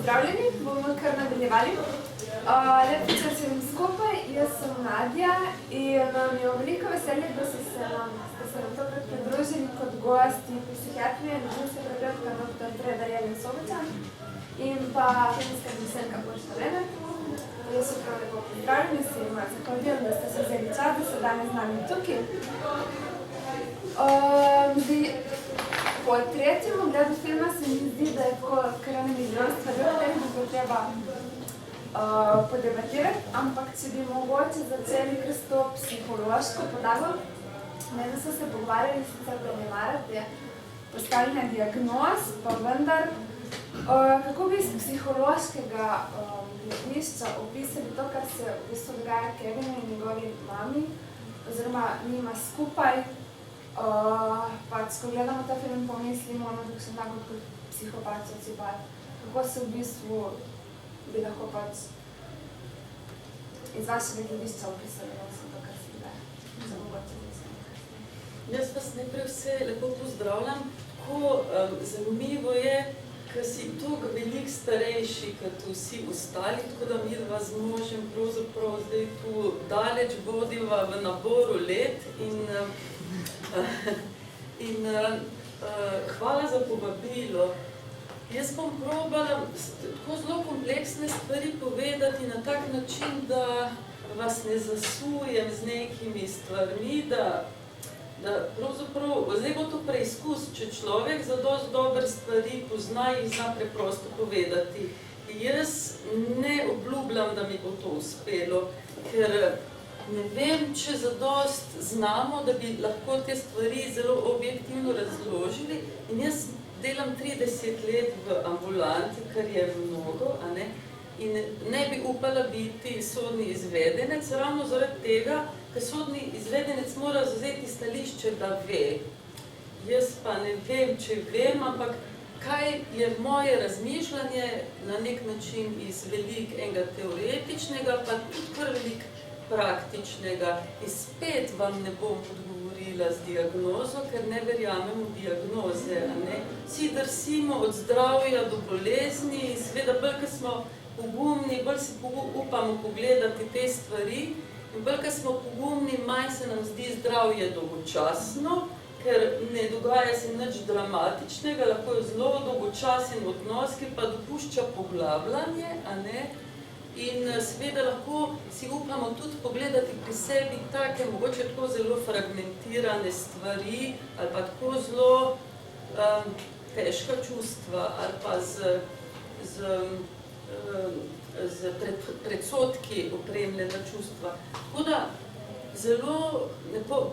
pozdravljeni, bomo kar nadaljevali. Lep večer vsem skupaj, jaz sem Nadja in mi je veliko veselje, da ste se nam tokrat pridružili kot gosti psihiatrije, družinske terapevtka dr. Darjana Sobočan in pa klinična medicinska Urša Lenart. Jaz se prav lepo pozdravljam in se jim zahvaljujem, da ste se vzeli čas, da ste danes z nami tukaj. Po tretjem ogledu filma se mi zdi, da je tako kar ene milijon stvari, o tem bi bilo treba podebatirati, ampak če bi mogoče začeli kar s to psihološko podlago, mene so se pogovarjali sicer, da ne marate postavljanja diagnoz, pa vendar, kako bi iz psihološkega gledišča opisali to, kar se v bistvu dogaja Kevinu in njegovi mami, oziroma njima skupaj. Pač, ko gledamo ta film, pomislimo na kakšen tako kot psihopat, sociopat, kako se v bistvu bi lahko pač iz vašega gledišča opisali vse to, kar se dogaja. Za mogoče mislim. Jaz vas najprej vse lepo pozdravljam. Tako zanimivo je, ker si toliko veliko starejši kot vsi ostali, tako da midva z možem pravzaprav zdaj tu daleč bodiva v naboru let in hvala za povabilo. Jaz bom probala tako zelo kompleksne stvari povedati na tak način, da vas ne zasujem z nekimi stvarmi, da pravzaprav, zdaj bo to preizkus, če človek za dosti dobre stvari pozna in zna preprosto povedati. Jaz ne obljubljam, da mi bo to uspelo, ker ne vem, če zadost znamo, da bi lahko te stvari zelo objektivno razložili. In jaz delam 30 let v ambulanti, kar je mnogo, a ne? In ne bi upala biti sodni izvedenec, ravno zaradi tega, ker sodni izvedenec mora zavzeti stališče, da ve. Jaz pa ne vem, če vem, ampak kaj je moje razmišljanje na nek način iz veliko enega teoretičnega, pa tudi kar veliko praktičnega. In spet vam ne bom odgovorila z diagnozo, ker ne verjamem v diagnoze. Vsi drsimo od zdravja do bolezni in seveda bolj, ko smo pogumni, bolj si upamo pogledati te stvari in bolj, ko smo pogumni, manj se nam zdi zdravje dolgočasno, ker ne dogaja se nič dramatičnega, lahko je zelo dolgočasen odnos, ki pa dopušča poglabljanje, a ne? In seveda lahko si upamo tudi pogledati pri sebi take, mogoče tako zelo fragmentirane stvari ali pa tako zelo težka čustva ali pa z predsodki opremljena čustva. Tako da zelo,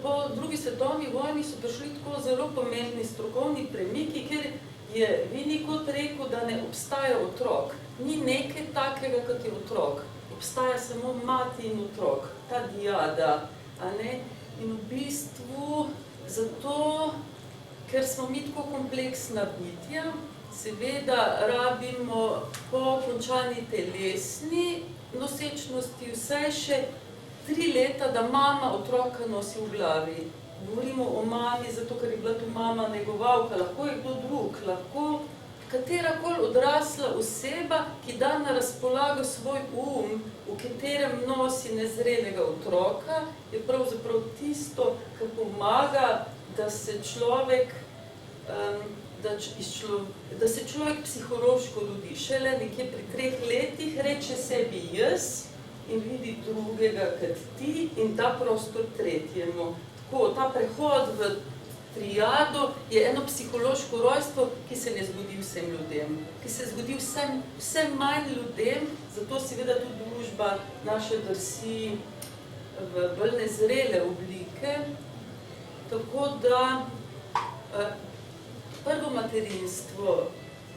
po drugi svetovni vojni so prišli tako zelo pomembni strokovni premiki, kjer je Winnicott rekel, da ne obstaja otrok. Ni nekaj takega, kot je otrok. Obstaja samo mati in otrok, ta diada. In v bistvu zato, ker smo mi tako kompleksna bitja, seveda rabimo po končani telesni nosečnosti vsaj še 3 leta, da mama otroka nosi v glavi. Govorimo o mami, zato ker je bila tu mama negovalka, lahko je kdo drug, lahko katerakoli odrasla oseba, ki da na razpolago svoj v katerem nosi nezrelega otroka, je pravzaprav tisto, kar pomaga, da se človek psihološko rodi. Šele nekje pri 3 letih reče sebi jaz in vidi drugega kot ti in da prostor tretjemu. Ta prehod v triado je eno psihološko rojstvo, ki se ne zgodi vsem ljudem, ki se zgodi vsem manj ljudem, zato seveda tudi družba naša drsi v bolj nezrele oblike. Tako da prvo materinstvo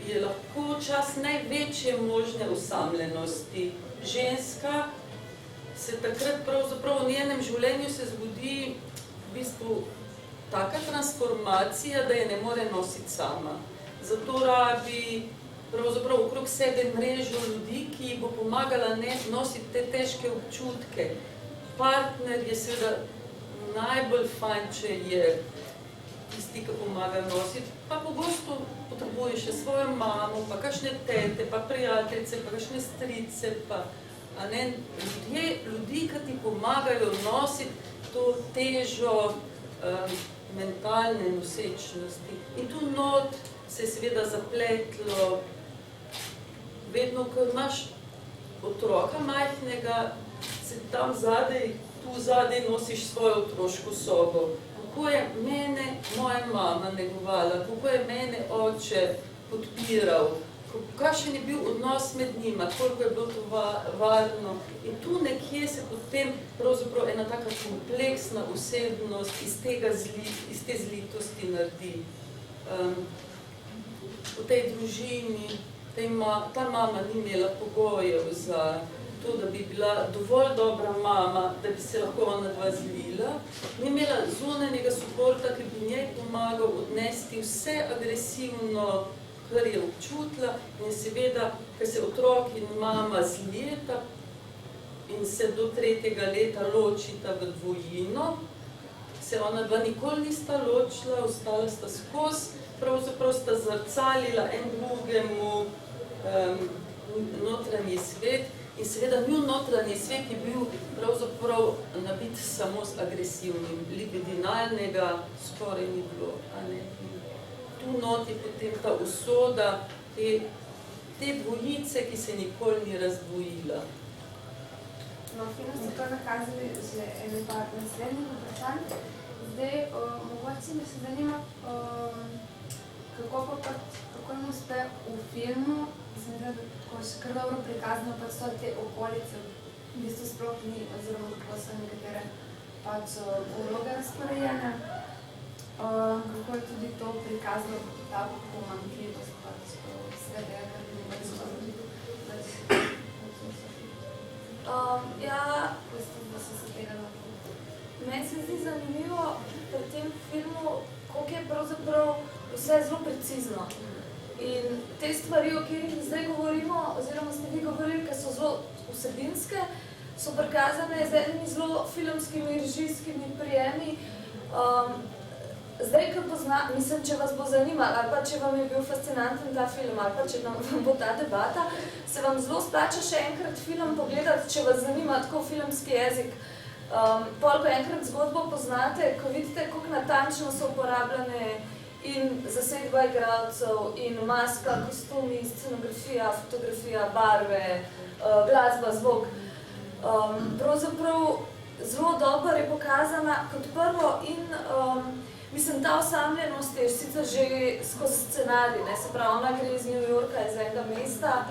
je lahko čas največje možne osamljenosti. Ženska se takrat pravzaprav v njenem življenju se zgodi v bistvu taka transformacija, da je ne more nositi sama. Zato rabi pravzaprav okrog sebe mrežo ljudi, ki ji bo pomagala nositi te težke občutke. Partner je seveda najbolj fajn, če je tisti, ki pomagajo nositi, pa pogosto potrebuje še svojo mamo, pa kakšne tete, pa prijateljice, pa kakšne strice, pa ljudi, ki ti pomagajo nositi to težo mentalne nosečnosti. In tu not se je seveda zapletlo, vedno, ko imaš otroka majhnega, se tam zadaj, tu zadaj nosiš svojo otroško sobo. Kako je mene moja mama negovala, kako je mene oče podpiral, kakšen je bil odnos med njima, koliko je bilo to varno. In tu nekje se potem pravzaprav ena taka kompleksna osebnost iz te zlitosti naredi. V tej družini ta mama ni imela pogojev za to, da bi bila dovolj dobra mama, da bi se lahko ona dva zlila. Ni imela zunanjega suporta, ki bi njej pomagal odnesti vse agresivno, kar je občutila, in seveda, ker se otrok in mama zlijeta in se do 3. leta ločita v dvojino, se ona dva nikoli nista ločila, ostala sta skozi, pravzaprav sta zrcalila en drugemu notranji svet, in seveda njun notranji svet je bil pravzaprav nabit samo z agresivnim, libidinalnega skoraj ni bilo, tu noti potem ta usoda te dvojice, ki se nikoli ni razdvojila. No, fino ste to nakazali že ene par naslednjih vprašanj. Zdaj, mogoče me se zanima, kako jim uspe v filmu, mislim, da je še kar dobro prikazano, pač so te okolice, v bistvu sploh ni, oziroma kako so nekatere pač vloge razporejene. Kako je tudi to prikazano, ta pomanjkljivost pač sredega, kar bi nekaj skozi. Meni se zdi zanimivo pri tem filmu, koliko je pravzaprav vse zelo precizno. In te stvari, o katerih zdaj govorimo, oziroma ste vi govorili, ki so zelo vsebinske, so prikazane z enimi zelo filmskimi, režijskimi prijemi. Zdaj, mislim, če vas bo zanimalo, ali pa če vam je bil fascinanten ta film, ali pa če vam bo ta debata, se vam zelo splača še enkrat film pogledati, če vas zanima tako filmski jezik. Pol, ko enkrat zgodbo poznate, ko vidite, koliko natančno so uporabljene in zasedba igralcev, in maska, kostumi, scenografija, fotografija, barve, glasba, zvok. Pravzaprav zelo dobro je pokazana kot prvo in mislim, ta osamljenost je sicer že skozi scenarij, se pravi, ona gre iz New Yorka, iz enega mesta,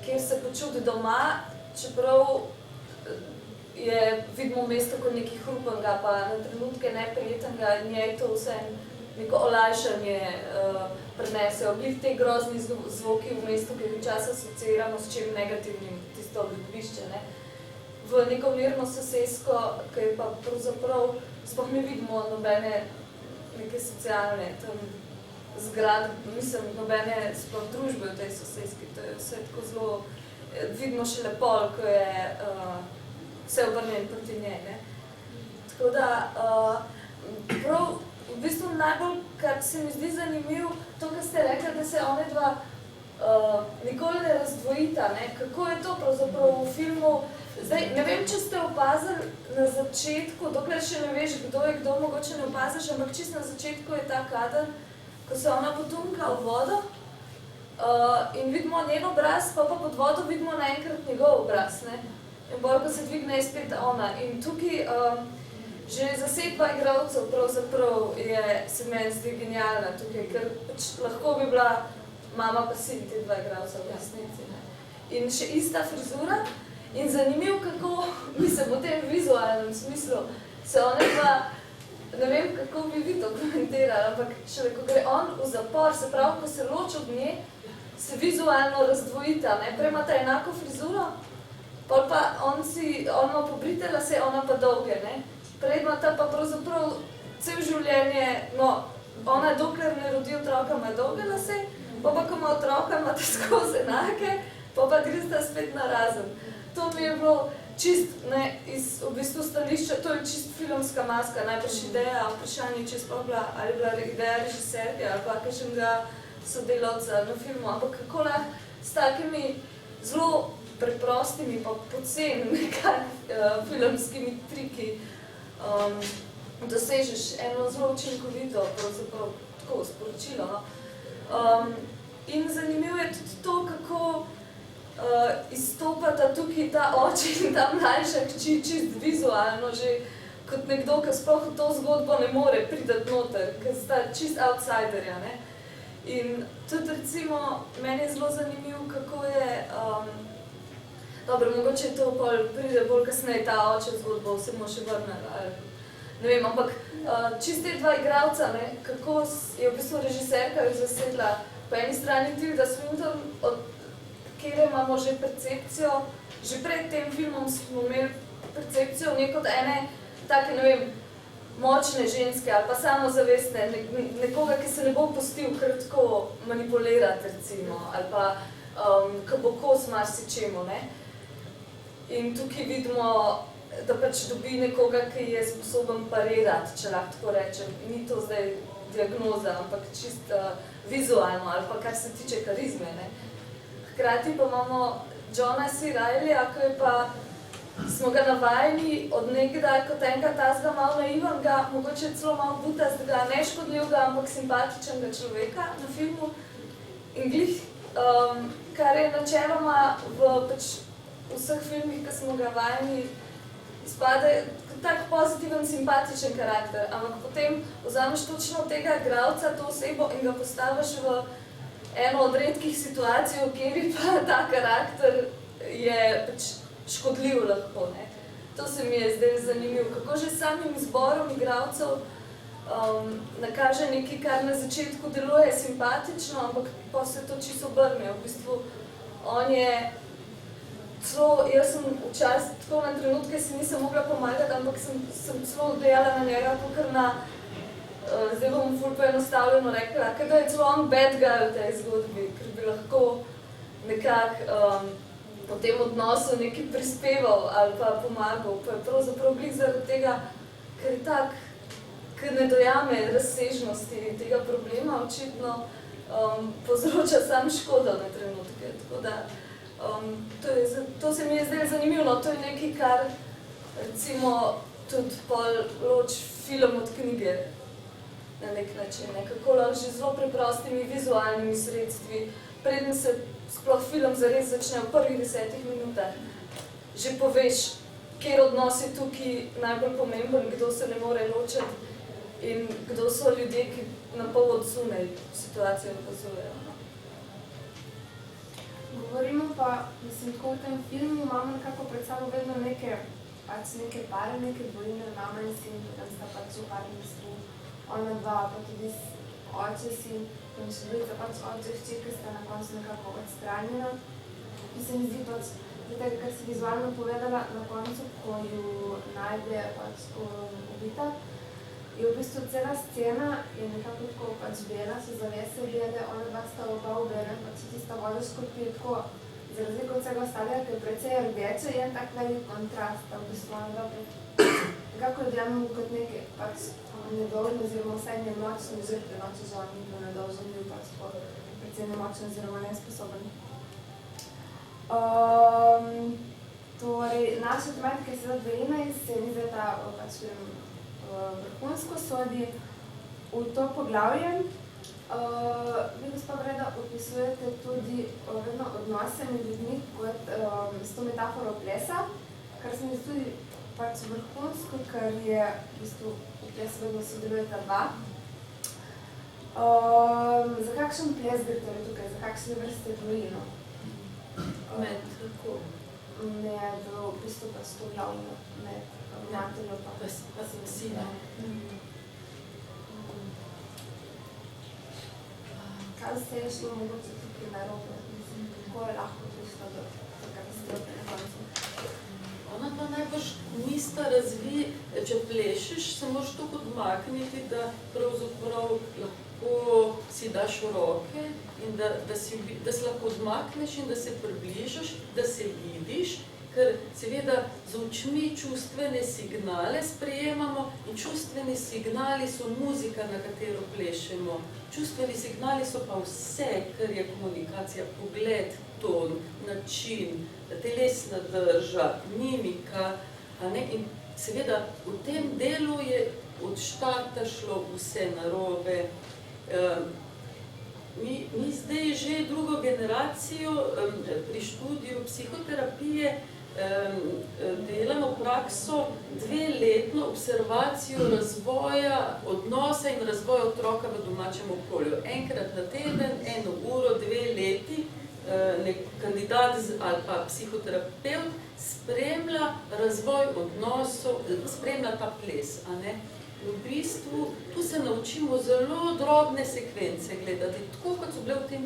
kjer se počuti doma, čeprav vidimo mesto kot nekaj hrupenega, pa na trenutke neprijetnega, in njej to vse neko olajšanje prinesejo. Glih te grozni zvoki v mestu, ki jih včasih asociiramo s čim negativnim, tisto gledbišče, v neko mirno sosesko, ki pa pravzaprav sploh ne vidimo nobene neke socialne zgradbe, mislim, nobene sploh družbe v tej soseski. To je vse tako zelo, vidimo šele pol, ko je vse obrnjen proti njej. Tako da, prav, v bistvu najbolj, kar se mi zdi zanimiv, to, kar ste rekli, da se one dva nikoli ne razdvojita, kako je to pravzaprav v filmu. Zdaj, ne vem, če ste opazili na začetku, dokler še ne veš, kdo je kdo, mogoče ne opaziš, ampak čisto na začetku je ta kader, ko se ona potunka v vodo in vidimo njen obraz, pa pod vodo vidimo naenkrat njegov obraz, in bolj, ko se dvigne, je spet ona. In tukaj že zasedba igralcev pravzaprav se meni zdi genialna tukaj, ker pač lahko bi bila mama pa sin te dva igralca v resnici. In še ista frizura. In zanimiv, kako, mislim, v tem vizualnem smislu se one pa, ne vem, kako bi vi to komentirali, ampak šele, ko gre on v zapor, se pravi, ko se loči od nje, se vizualno razdvojita, prej imata enako frizuro, pol pa on ima pobrite lase, ona pa dolge, prej imata pa pravzaprav cel življenje, no, ona dokler ne rodi otroka, ima dolge lase, pa ko ima otroka, imata skozi enake, pa gresta spet na razen. To mi je bilo čist ne, iz v bistvu stališča, to je čist filmska maska, najprej ideja, vprašanje, če je sploh bila, ali je bila ideja režiserja ali pa kakšnega sodelavca na filmu, ampak kako lahko s takimi zelo preprostimi pa poceni filmskimi triki dosežeš eno zelo učinkovito, pravzaprav tako sporočilo. No? In zanimivo je tudi to, kako izstopata tukaj ta oče in ta mlajša hči čist vizualno, že kot nekdo, ki sploh v to zgodbo ne more priti noter, ker sta čist outsiderja. Ne? In tudi recimo, meni je zelo zanimivo, kako je, dobro, mogoče to pride bolj kasneje ta oče zgodbo, se bomo še vrnili, ali ne vem, ampak čist te dva igralca, ne, kako je v bistvu režiserka jo zasedla po eni strani Tilda Swinton, od kjer imamo že percepcijo, že pred tem filmom smo imeli percepcijo neko od ene take, ne vem, močne ženske ali pa samozavestne, nekoga, ki se ne bo pustil kar tako manipulirati, recimo, ali pa ki bo kos marsičemu, ne. In tukaj vidimo, da pač dobi nekoga, ki je sposoben parirati, če lahko tako rečem. In ni to zdaj diagnoza, ampak čist vizualno ali pa kar se tiče karizme, ne. Hkrati pa imamo Johna C. Reillyja, ki je pa smo ga navajeni od nekdaj kot enega tazga malo naivnega, mogoče celo malo butastega, neškodljivega, ampak simpatičnega človeka na filmu. In glih, kar je načeloma v pač vseh filmih, ki smo ga vajeni, izpade tak pozitiven, simpatičen karakter, ampak potem vzameš točno tega igralca, to osebo in ga postaviš v eno od redkih situacij, v kateri pa ta karakter je pač škodljiv lahko, ne. To se mi je zdaj zanimivo, kako že samim izborom igralcev nakaže nekaj, kar na začetku deluje simpatično, ampak pa se to čisto obrne. V bistvu, on je celo, jaz sem včasih tako na trenutke si nisem mogla pomagati, ampak sem celo dejala na njega, kakor na, zdaj bom ful poenostavljeno rekla, ker da je celo on bad guy v tej zgodbi, ker bi lahko nekako po tem odnosu nekaj prispeval ali pa pomagal, pa je pravzaprav glih zaradi tega, ker je tak, ker ne dojame razsežnosti tega problema, očitno povzroča sam škodo na trenutke, tako da to se mi je zdaj zanimivo, no, to je nekaj, kar recimo tudi pol loč film od knjige na nek način, kako lahko že zelo preprostimi vizualnimi sredstvi, preden se sploh film zares začne v prvih 10 minutah, že poveš, kjer odnos je tukaj najbolj pomemben, kdo se ne more ločiti in kdo so ljudje, ki na pol odzunaj situacijo opazujejo. Govorimo pa, mislim, tako v tem filmu imamo nekako pred sabo vedno neke pare, neke dvojine, mama in sin, potem sta pač v partnerstvu, ona dva, pa tudi oče, sin, in še dvojica pač oče, hči, ki sta na koncu nekako odstranjena. In se mi zdi pač, tega, kar si vizualno povedala na koncu, ko ju najde pač ubita, je v bistvu cela scena je nekako tako pač bela, so zavese bele, ona dva sta oba v belem, pač tista voda škorpije tako, za razliko od vsega ostalega, ki je precej rdeče, je en tak velik kontrast, v bistvu ona dva nekako je dejamo kot nekaj pač nedolžni oziroma vsaj nemočni žrtve, no, če že on ni bil nedolžen, bil pač precej nemočen oziroma nesposoben. Torej, naša tematika je seveda dvojina in se mi zdaj ta pač film vrhunsko sodi v to poglavje. Vi, gospa Breda, opisujete tudi vedno odnose med ljudmi kot s to metaforo plesa, kar se mi tudi pač vrhunsko, ker je v bistvu v plesu vedno sodelujeta dva. Za kakšen ples gre torej tukaj, za kakšne vrste dvojino? Med kako? Med v bistvu pač to glavno, med materjo pa sina. Kaj se je šlo mogoče tukaj narobe? Mislim, kako je lahko prišlo do katastrofe na koncu? Ona pa najbrž nista če plešiš, se moraš tako odmakniti, da pravzaprav lahko si daš v roke in da se lahko odmakneš in da se približaš, da se vidiš, ker seveda z očmi čustvene signale sprejemamo in čustveni signali so muzika, na katero plešemo. Čustveni signali so pa vse, kar je komunikacija, pogled, ton, način, telesna drža, mimika, a ne? In seveda v tem delu je od štarta šlo vse narobe. Mi zdaj že drugo generacijo pri študiju psihoterapije delamo prakso 2-letno observacijo razvoja odnosa in razvoja otroka v domačem okolju. Enkrat na teden, 1 uro, 2 leti, nek kandidat ali pa psihoterapevt spremlja razvoj odnosov, spremlja ta ples, a ne? V bistvu, tu se naučimo zelo drobne sekvence gledati, tako kot so bile v tem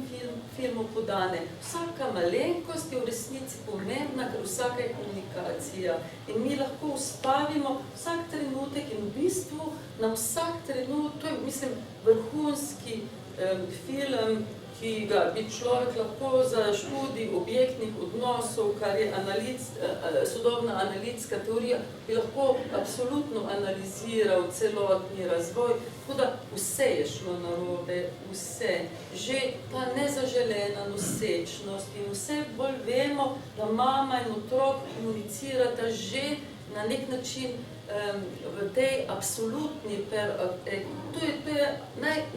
filmu podane. Vsaka malenkost je v resnici pomembna, ker vsaka je komunikacija. In mi lahko ustavimo vsak trenutek in v bistvu na vsak trenutek, to je, mislim, vrhunski film, ki ga bi človek lahko za študij objektnih odnosov, kar je sodobna analitska teorija, bi lahko absolutno analiziral celotni razvoj, tako da vse je šlo narobe, vse. Že ta nezaželena nosečnost in vse bolj vemo, da mama in otrok komunicirata že na nek način v tej absolutni, to je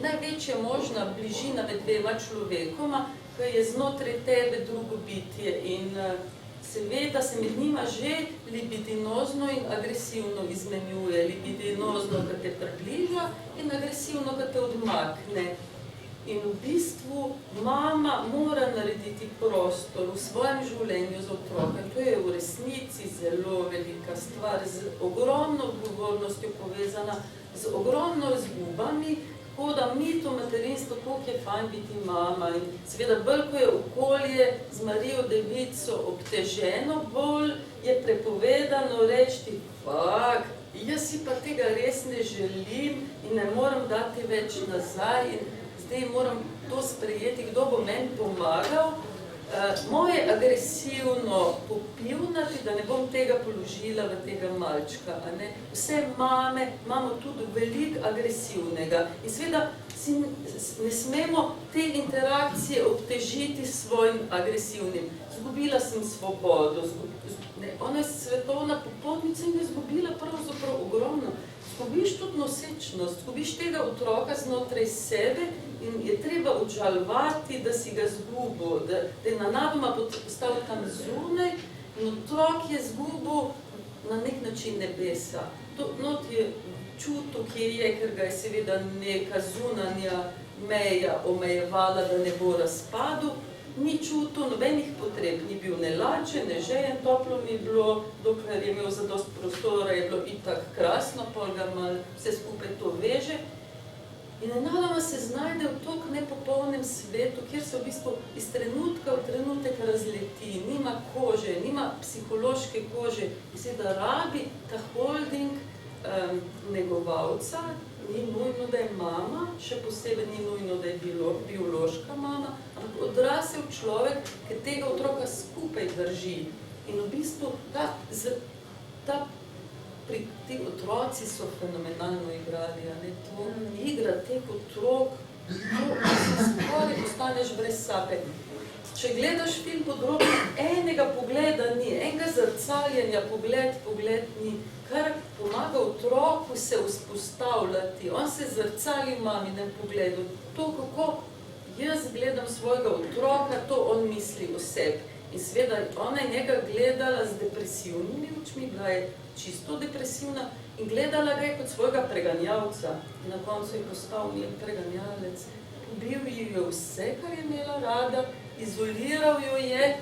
največja možna bližina med dvema človekoma, ki je znotraj tebe drugo bitje in seveda se med njima že libidinozno in agresivno izmenjuje. Libidinozno, ki te približa, in agresivno, ki te odmakne. In v bistvu mama mora narediti prostor v svojem življenju za otroka. To je v resnici zelo velika stvar, z ogromno odgovornostjo povezana, z ogromno izgubami, tako da mi to materinstvo, koliko je fajn biti mama. In seveda bolj, ko je okolje z Marijo Devico obteženo, bolj je prepovedano reči, fak, jaz si pa tega res ne želim in ne moram dati več nazaj in zdaj moram to sprejeti, kdo bo meni pomagal. Moje agresivno popivnati, da ne bom tega položila v tega malčka. Vse mame imamo tudi veliko agresivnega. In seveda si ne smemo te interakcije obtežiti s svojim agresivnim. Zgubila sem svobodo. Ona je svetovna popotnica in je zgubila pravzaprav ogromno. Zgubiš tudi nosečnost, zgubiš tega otroka znotraj sebe in je treba obžalovati, da si ga zgubil, da je nanadoma postal tam zunaj in otrok je zgubil na nek način nebesa. Not je čutil, kje je, ker ga je seveda neka zunanja meja omejevala, da ne bo razpadel. Ni čutil nobenih potreb, ni bil ne lačen, ne žejen, toplo mi bilo, dokler je imel zadost prostora, je bilo itak krasno, pol ga malo vse skupaj to veže. In nenadoma se znajde v tok nepopolnem svetu, kjer se v bistvu iz trenutka v trenutek razleti, nima kože, nima psihološke kože, in seveda rabi ta holding negovalca, ni nujno, da je mama, še posebej ni nujno, da je biološka mama, ampak odrasel človek, ki tega otroka skupaj drži. In v bistvu ti otroci so fenomenalno igrali, to igra teh otrok, to skoraj postaneš brez sape. Če gledaš film podrobno, enega pogleda ni, enega zrcaljenja, pogled ni, kar pomaga otroku se vzpostavljati. On se zrcali v maminem pogledu. To, kako jaz gledam svojega otroka, to on misli o sebi. In seveda, ona je njega gledala z depresivnimi očmi, bila je čisto depresivna in gledala ga je kot svojega preganjalca. In na koncu je postal njen preganjalec. Bil ji je vse, kar je imela rada, izoliral jo je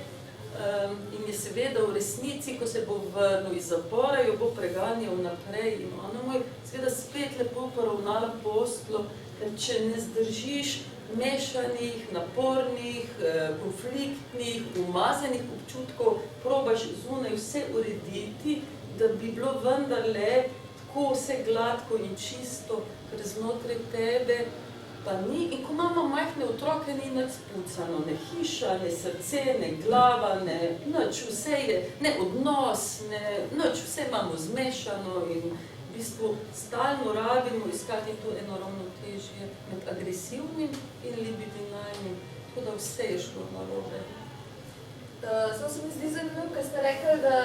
in je seveda v resnici, ko se bo vrnil iz zapora, jo bo preganjal naprej in ona mu je seveda spet lepo poravnala poslo, ker če ne zdržiš mešanih, napornih, konfliktnih, umazanih občutkov, probaš zunaj vse urediti, da bi bilo vendarle tako vse gladko in čisto, ker znotraj tebe pa ni. In ko imamo majhne otroke, ni nič spucano, ne hiša, ne srce, ne glava, ne nič, vse je, ne odnos, ne nič, vse imamo zmešano in v bistvu stalno rabimo iskati to eno ravnotežje med agresivnim in libidinalnim, tako da vse je šlo narobe. Samo se mi zdi zanimivo, ker ste rekli, da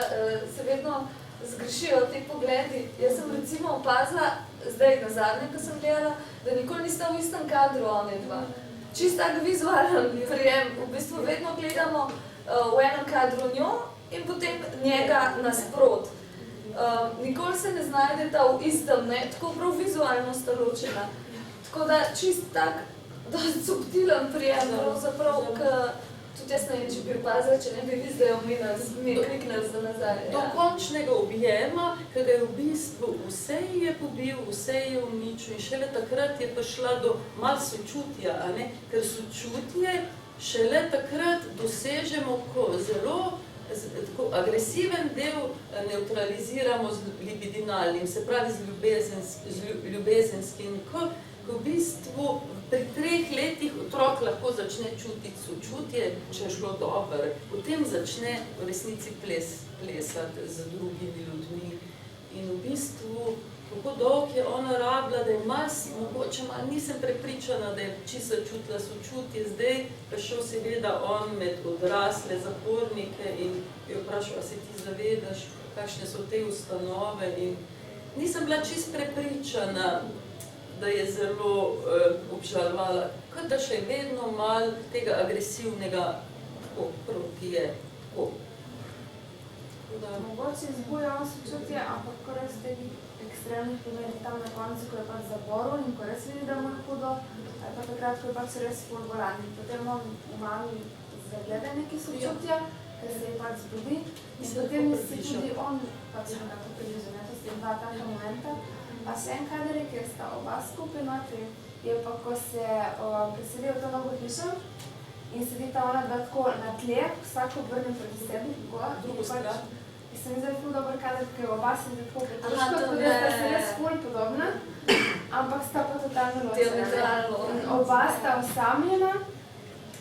se vedno zgrešijo ti pogledi. Jaz sem recimo opazila, zdaj na zadnje, ko sem gledala, da nikoli nista v istem kadru one dva. Čist tak vizualen prijem. V bistvu vedno gledamo v enem kadru njo in potem njega nasprot. Nikoli se ne znajdeta v istem, ne? Tako prav vizualno sta ločena. Tako da čist tak dosti subtilen prijem, pravzaprav, tudi jaz ne vem, če bi opazila, če ne bi vi zdaj omenili, mi kliknili za nazaj. Do končnega objema, ker je v bistvu vse je pobil, vse je uničil in šele takrat je prišla do malo sočutja, a ne? Ker sočutje šele takrat dosežemo, ko zelo tako agresiven del nevtraliziramo z libidinalnim, se pravi z ljubezenskim, ko v bistvu pri 3 letih otrok lahko začne čutiti sočutje, če je šlo dobro. Potem začne v resnici plesati z drugimi ljudmi. In v bistvu, kako dolgo je ona rabila, da je mogoče malo nisem prepričana, da je čisto čutila sočutje. Zdaj pa šel seveda on med odrasle zapornike in jo vprašal, a se ti zavedaš, kakšne so te ustanove. In nisem bila čisto prepričana, da je zelo obžalovala, kot da še vedno malo tega agresivnega proti je. Mogoče izbujamo sočutje, ampak ko res teh ekstremnih primeri tam na koncu, ko je pač zaboru in ko res vidi, da mu je hudo, ali pa takrat, ko je pač res fulgoran. Potem on v mami zagleda neki sočutja, ker se je pač zbudi in potem si tudi on pač nekako približen. To sta 2 taka momenta. Pa še en kader je, kjer sta oba skupaj notri, je pa, ko se preselijo v to novo hišo in sedita ona dva tako na tle, vsako obrne proti sebi, drugo stran. In se mi zdaj ful dober kader, ker oba se zdi tako pretruško, tako da sta se res ful podobna, ampak sta pa totalno ločena. Oba sta osamljena,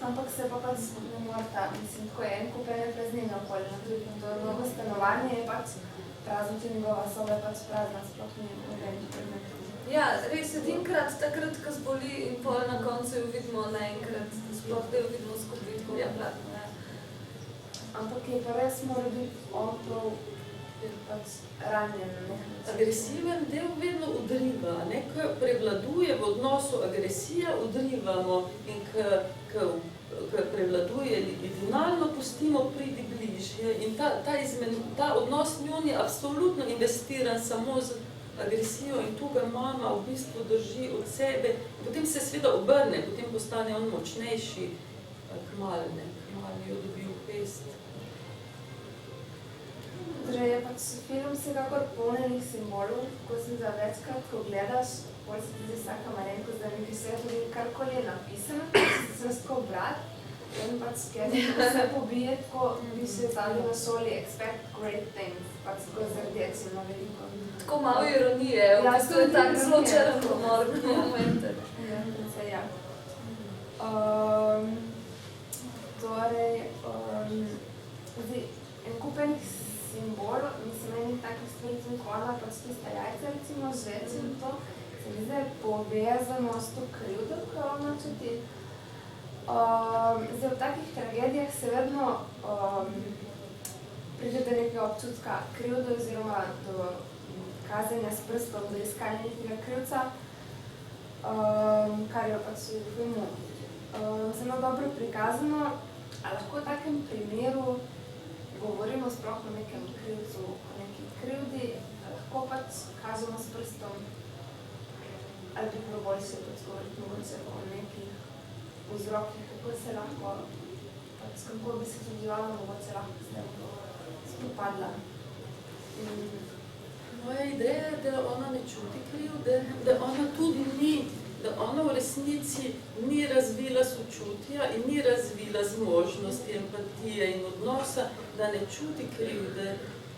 ampak se pa pač ne morata. Mislim, tako je en kupene praznine okoli na drugim. To novo stanovanje je pač prazno, če njegova soba je pač prazna, sploh ni nobenih predmetov. Ja, res edinkrat, takrat, ko zboli in pol na koncu jo vidimo naenkrat, sploh da jo vidimo skupaj, tako je platno. Ampak je pa res mora biti on prav pač ranjen. Agresiven del vedno udriva, ne? Ko prevladuje v odnosu agresija, udrivamo in ko prevladuje libidinalno, pustimo pridi bližje in ta odnos njun je absolutno investiran samo z agresijo in tu ga mama v bistvu drži od sebe. Potem se seveda obrne, potem postane on močnejši, kmalu jo dobi v pest. Torej je pač film vsekakor polnenih simbolov, ko se za večkrat, ko gledaš, bolj se tudi vsaka malenkost, da mi se tudi karkoli je napisano, se tako brati, in pač skezi, ko se pobije, ko bi se zdali na šoli expect great things, pač tako zrdeči na veliko. Tako malo ironije, v bistvu je tak zelo črn humor v momente. Ja. Torej, en kupenih simbolov, mislim, enih takih stvari, ko ona pač tista jajca, recimo, žveci in to, se mi zdaj povezano s to krivdo, ko ona čuti. Zdaj, v takih tragedijah se vedno pride do nekega občutka krivde oziroma do kazanja s prstom, do iskanja nekega krivca, kar je pač v filmu zelo dobro prikazano. A lahko v takem primeru govorimo sploh o nekem krivcu, o neki krivdi, lahko pač kažemo s prstom, ali bi bilo boljše pač govoriti mogoče o nekih vzrokih, kako se lahko, pač kako bi se tudi živalo mogoče lahko s tem spopadla. Moja ideja je, da ona ne čuti krivde, da ona tudi ni, da ona v resnici ni razvila sočutja in ni razvila zmožnosti, empatije in odnosa, da ne čuti krivde.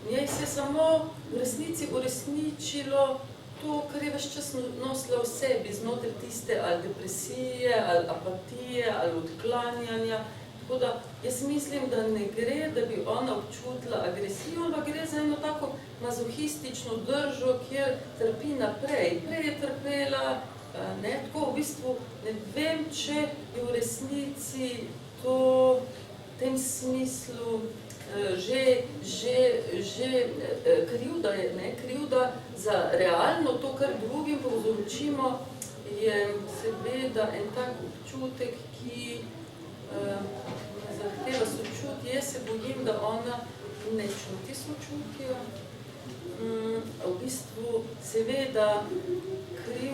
Njej se samo v resnici uresničilo to, kar je ves čas nosila v sebi, znotraj tiste ali depresije, ali apatije, ali odklanjanja. Tako da jaz mislim, da ne gre, da bi ona občutila agresijo, ampak gre za eno tako mazohistično držo, kjer trpi naprej. Prej je trpela, ne, tako v bistvu ne vem, če je v resnici to v tem smislu že krivda je, ne, krivda za realno to, kar drugim povzročimo, je seveda en tak občutek, ki zahteva sočutje. Jaz se bojim, da ona ne čuti sočutja. V bistvu seveda kriv.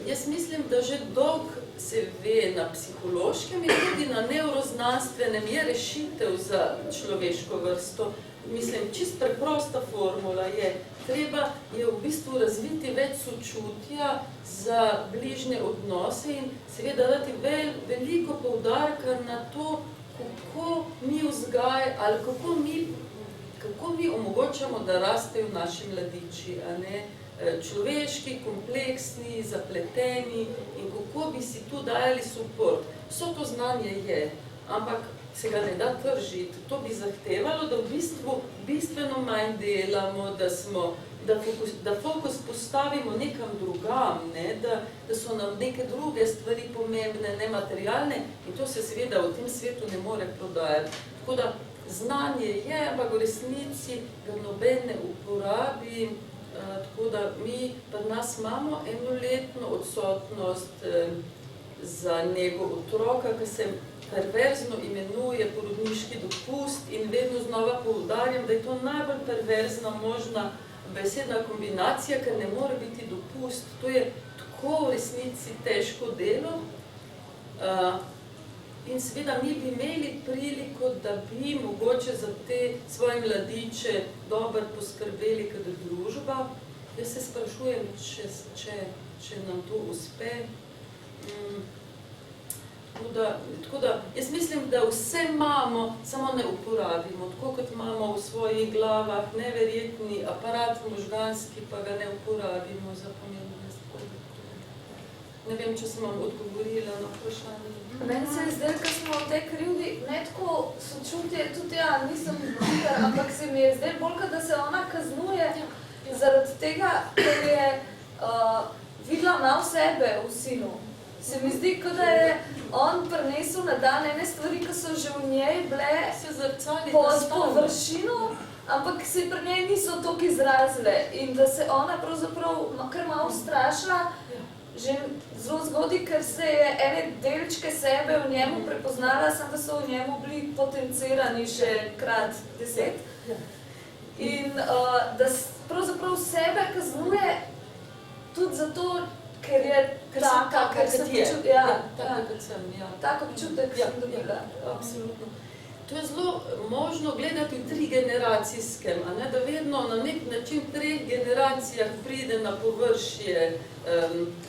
Jaz mislim, da že dolgo se ve na psihološkem in tudi na nevroznanstvenem je rešitev za človeško vrsto. Mislim, čist preprosta formula je, treba je v bistvu razviti več sočutja za bližnje odnose in seveda dati veliko poudarka na to, kako mi vzgajamo ali kako mi omogočamo, da rastejo naši mladiči, a ne? Človeški, kompleksni, zapleteni in kako bi si tu dajali suport. Vso to znanje je, ampak se ga ne da tržiti. To bi zahtevalo, da v bistvu bistveno manj delamo, da fokus postavimo nekam drugam, ne? Da so nam neke druge stvari pomembne, nematerialne in to se seveda v tem svetu ne more prodajati. Tako da znanje je, ampak v resnici ga noben ne uporabi. Tako da mi pri nas imamo enoletno odsotnost za nego otroka, ki se perverzno imenuje porodniški dopust in vedno znova poudarjam, da je to najbolj perverzna možna besedna kombinacija, ker ne more biti dopust. To je tako v resnici težko delo. In seveda mi bi imeli priliko, da bi mogoče za te svoje mladiče dobro poskrbeli kot družba. Jaz se sprašujem, če nam to uspe. Tako da, jaz mislim, da vse imamo, samo ne uporabimo. Tako kot imamo v svojih glavah neverjetni aparat možganski, pa ga ne uporabimo za pomembne stvari. Ne vem, če sem vam odgovorila na vprašanje. Meni se je zdaj, ko smo v tej krivdi, ne tako sočutje, tudi ja, nisem videla, ampak se mi je zdaj bolj, da se ona kaznuje zaradi tega, ker je videla malo sebe v sinu. Se mi zdi, kot da je on prinesel na dan ene stvari, ki so že v njej bile pod površino, ampak se pri njej niso toliko izrazile in da se ona pravzaprav kar malo strašila, že zelo zgodaj, ker se je ene delčke sebe v njemu prepoznala, samo da so v njemu bili potencirani še krat 10. In da pravzaprav sebe kaznuje tudi zato, ker je taka, ker se počuti. Tak občutek sem dobila. Absolutno. To je zelo možno gledati v 3-generacijskem, da vedno na nek način v 3 generacijah pride na površje,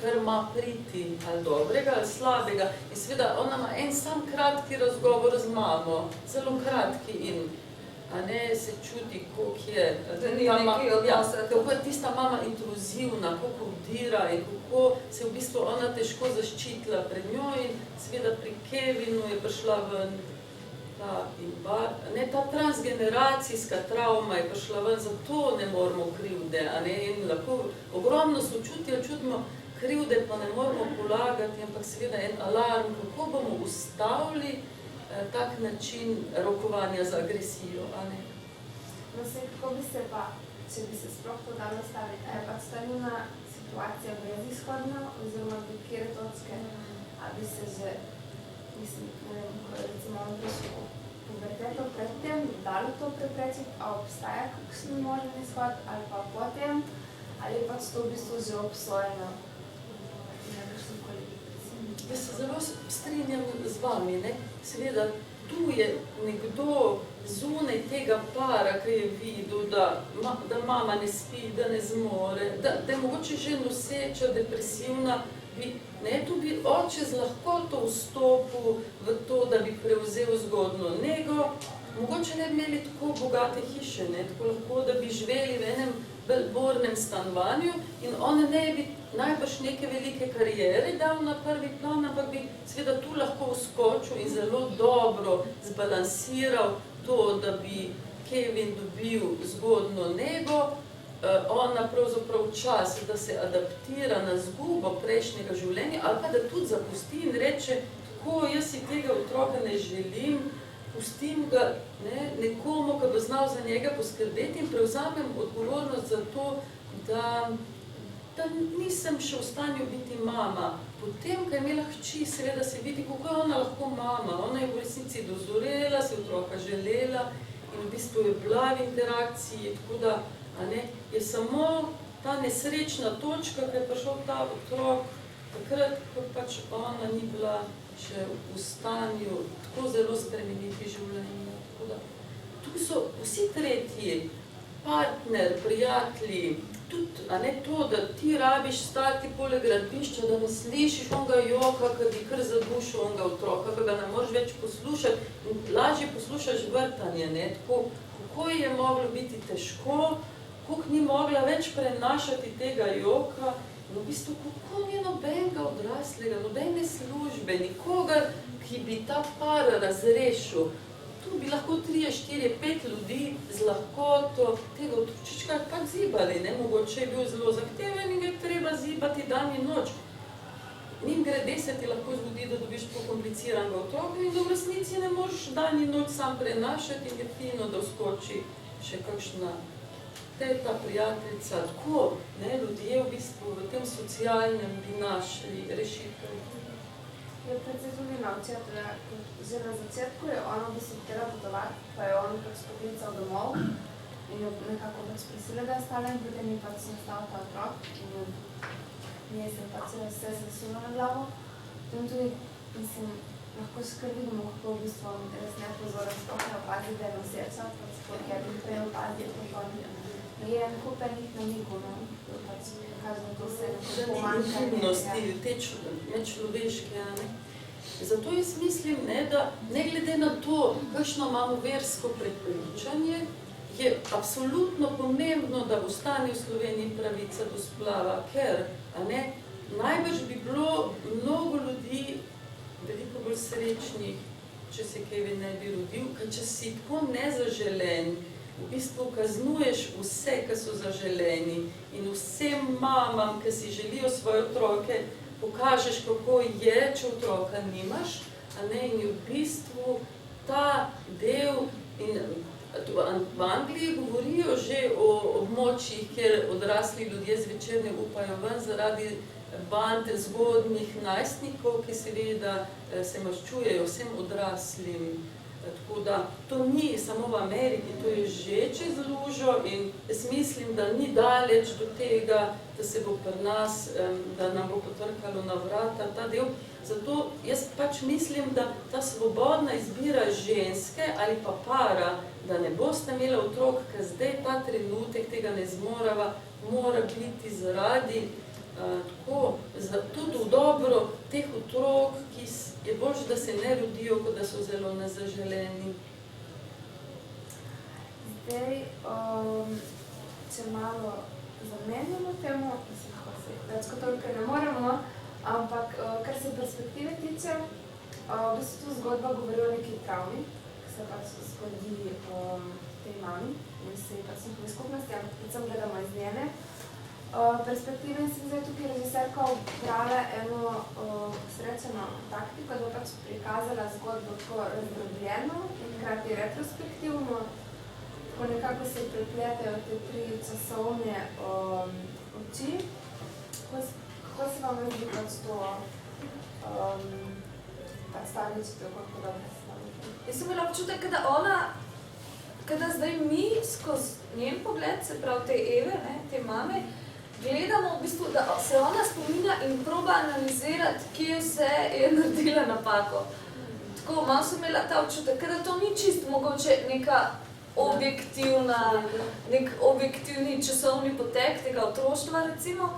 kar ima priti ali dobrega ali slabega. In seveda ona ima en sam kratki razgovor z mamo, zelo kratki in se čuti, koliko je kako je tista mama intruzivna, koliko vdira in kako se v bistvu ona težko zaščitila pred njo in seveda pri Kevinu je prišla ven ta transgeneracijska travma je prišla ven, zato ne moramo krivde, in lahko ogromno sočutja čutimo, krivde pa ne moramo polagati, ampak seveda en alarm, kako bomo ustavili tak način rokovanja z agresijo, No se, kako bi se pa, če bi se sploh to dalo staviti, je pa staljena situacija brezizhodna, oziroma do kjere točke, a bi se že, mislim, ne vem, ko je recimo on prišel puberteto predtem, dalo to preprečiti, a obstaja kakšen možen izhod, ali pa potem, ali je pač to v bistvu že obsojeno. Jaz se zelo strinjam z vami, seveda tu je nekdo zunaj tega para, ki je videl, da mama ne spi, da ne zmore, da je mogoče že noseča, depresivna, tu bi oče z lahkoto vstopil v to, da bi prevzel zgodno nego, mogoče ne bi imeli tako bogate hiše, tako lahko, da bi živeli v enem bolj bornem stanovanju in on ne bi najbrž neke velike kariere dal na prvi plan, ampak bi seveda tu lahko vskočil in zelo dobro zbalansiral to, da bi Kevin dobil zgodno nego, ona pravzaprav čas, da se adaptira na zgubo prejšnjega življenja, ali pa da tudi zapusti in reče, tako, jaz si tega otroka ne želim, pustim ga nekomu, ki bo znal za njega poskrbeti in prevzamem odgovornost za to, da nisem še v stanju biti mama. Potem, ko je imela hči, seveda se vidi, kako je ona lahko mama. Ona je v resnici dozorela, se otroka želela in v bistvu je bila v interakciji, tako da je samo ta nesrečna točka, ko je prišel ta otrok, takrat, ko pač ona ni bila še v stanju tako zelo spremeniti življenje. Tu so vsi tretji, partner, prijatelji, tudi to, da ti rabiš stati poleg gradbišča, da ne slišiš onega joka, ki bi kar zadušil onega otroka, ki ga ne moreš več poslušati in lažje poslušaš vrtanje. Kako je moglo biti težko, kako ni mogla več prenašati tega joka, in v bistvu kako ni nobenega odraslega, nobene službe, nikogar, ki bi ta par razrešil. Tu bi lahko 3, 4, 5 ljudi z lahkoto tega otročička pač zibali, mogoče je bil zelo zahteven in ga je treba zibati dan in noč. Njim gre se ti lahko zgodi, da dobiš tako kompliciranega otroka in da v resnici ne moreš dan in noč sam prenašati in je fino, da vskoči še kakšna teta, prijateljica, tako, ljudje v bistvu v tem socialnem bi našli rešitev. Je predvsej tudi naučila, da že na začetku je ona v bistvu htela potovati, pa je on pač poklical domov in jo nekako pač prisilila, da je ostala in potem je pač nastal ta otrok in njej se pač vse zasulo na glavo. Potem tudi, mislim, lahko skr vidimo, kako v bistvu res nepozoren sploh ne opazi, da je noseča, pač kot je bi prej opazi, kot je en kupenih namigov, pač kažem, to se pomankanje. Te človeške, Zato jaz mislim, da ne glede na to, kakšno imamo versko prepričanje, je absolutno pomembno, da ostane v Sloveniji pravica do splava, ker najbrž bi bilo mnogo ljudi veliko bolj srečnih, če se Kevin ne bi rodil, ker če si tako nezaželen, v bistvu kaznuješ vse, ki so zaželeni in vsem mamam, ki si želijo svoje otroke, pokažeš, kako je, če otroka nimaš, in je v bistvu ta del, in v Angliji govorijo že o območjih, kjer odrasli ljudje zvečer ne upajo ven zaradi band zgodnjih najstnikov, ki seveda se maščujejo vsem odraslim. Tako da to ni samo v Ameriki, to je že čez lužo in jaz mislim, da ni daleč do tega, da se bo pri nas, da nam bo potrkalo na vrata ta del. Zato jaz pač mislim, da ta svobodna izbira ženske ali pa para, da ne boste imeli otrok, ker zdaj ta trenutek tega ne zmorava, mora biti zaradi tudi v dobro teh otrok, ki je boljše, da se ne rodijo, kot da so zelo nezaželeni. Zdaj, če malo zamenjamo temu, več kot toliko ne moremo, ampak kar se perspektive tiče, v bistvu tu zgodba govori o neki travmi, ki se pač zgodi tej mami in vsej pač njihovi skupnosti, ampak predvsem gledamo iz njene perspektive in sem zdaj tukaj režiserka ubrala eno srečeno taktiko, da pač prikazala zgodbo tako razdrobljeno in hkrati retrospektivno, tako nekako se prepletajo te 3 časovne oči. Kako se vam zdi pač to predstavljati, kako dobro se stavljate? Jaz sem imela občutek, da ona, kada zdaj mi skozi njen pogled, se pravi te Eve, te mame, gledamo v bistvu, da se ona spominja in proba analizirati, kje vse je naredila napako. Tako, malo sem imela ta občutek, da to ni čisto mogoče neka nek objektivni časovni potek tega otroštva, recimo,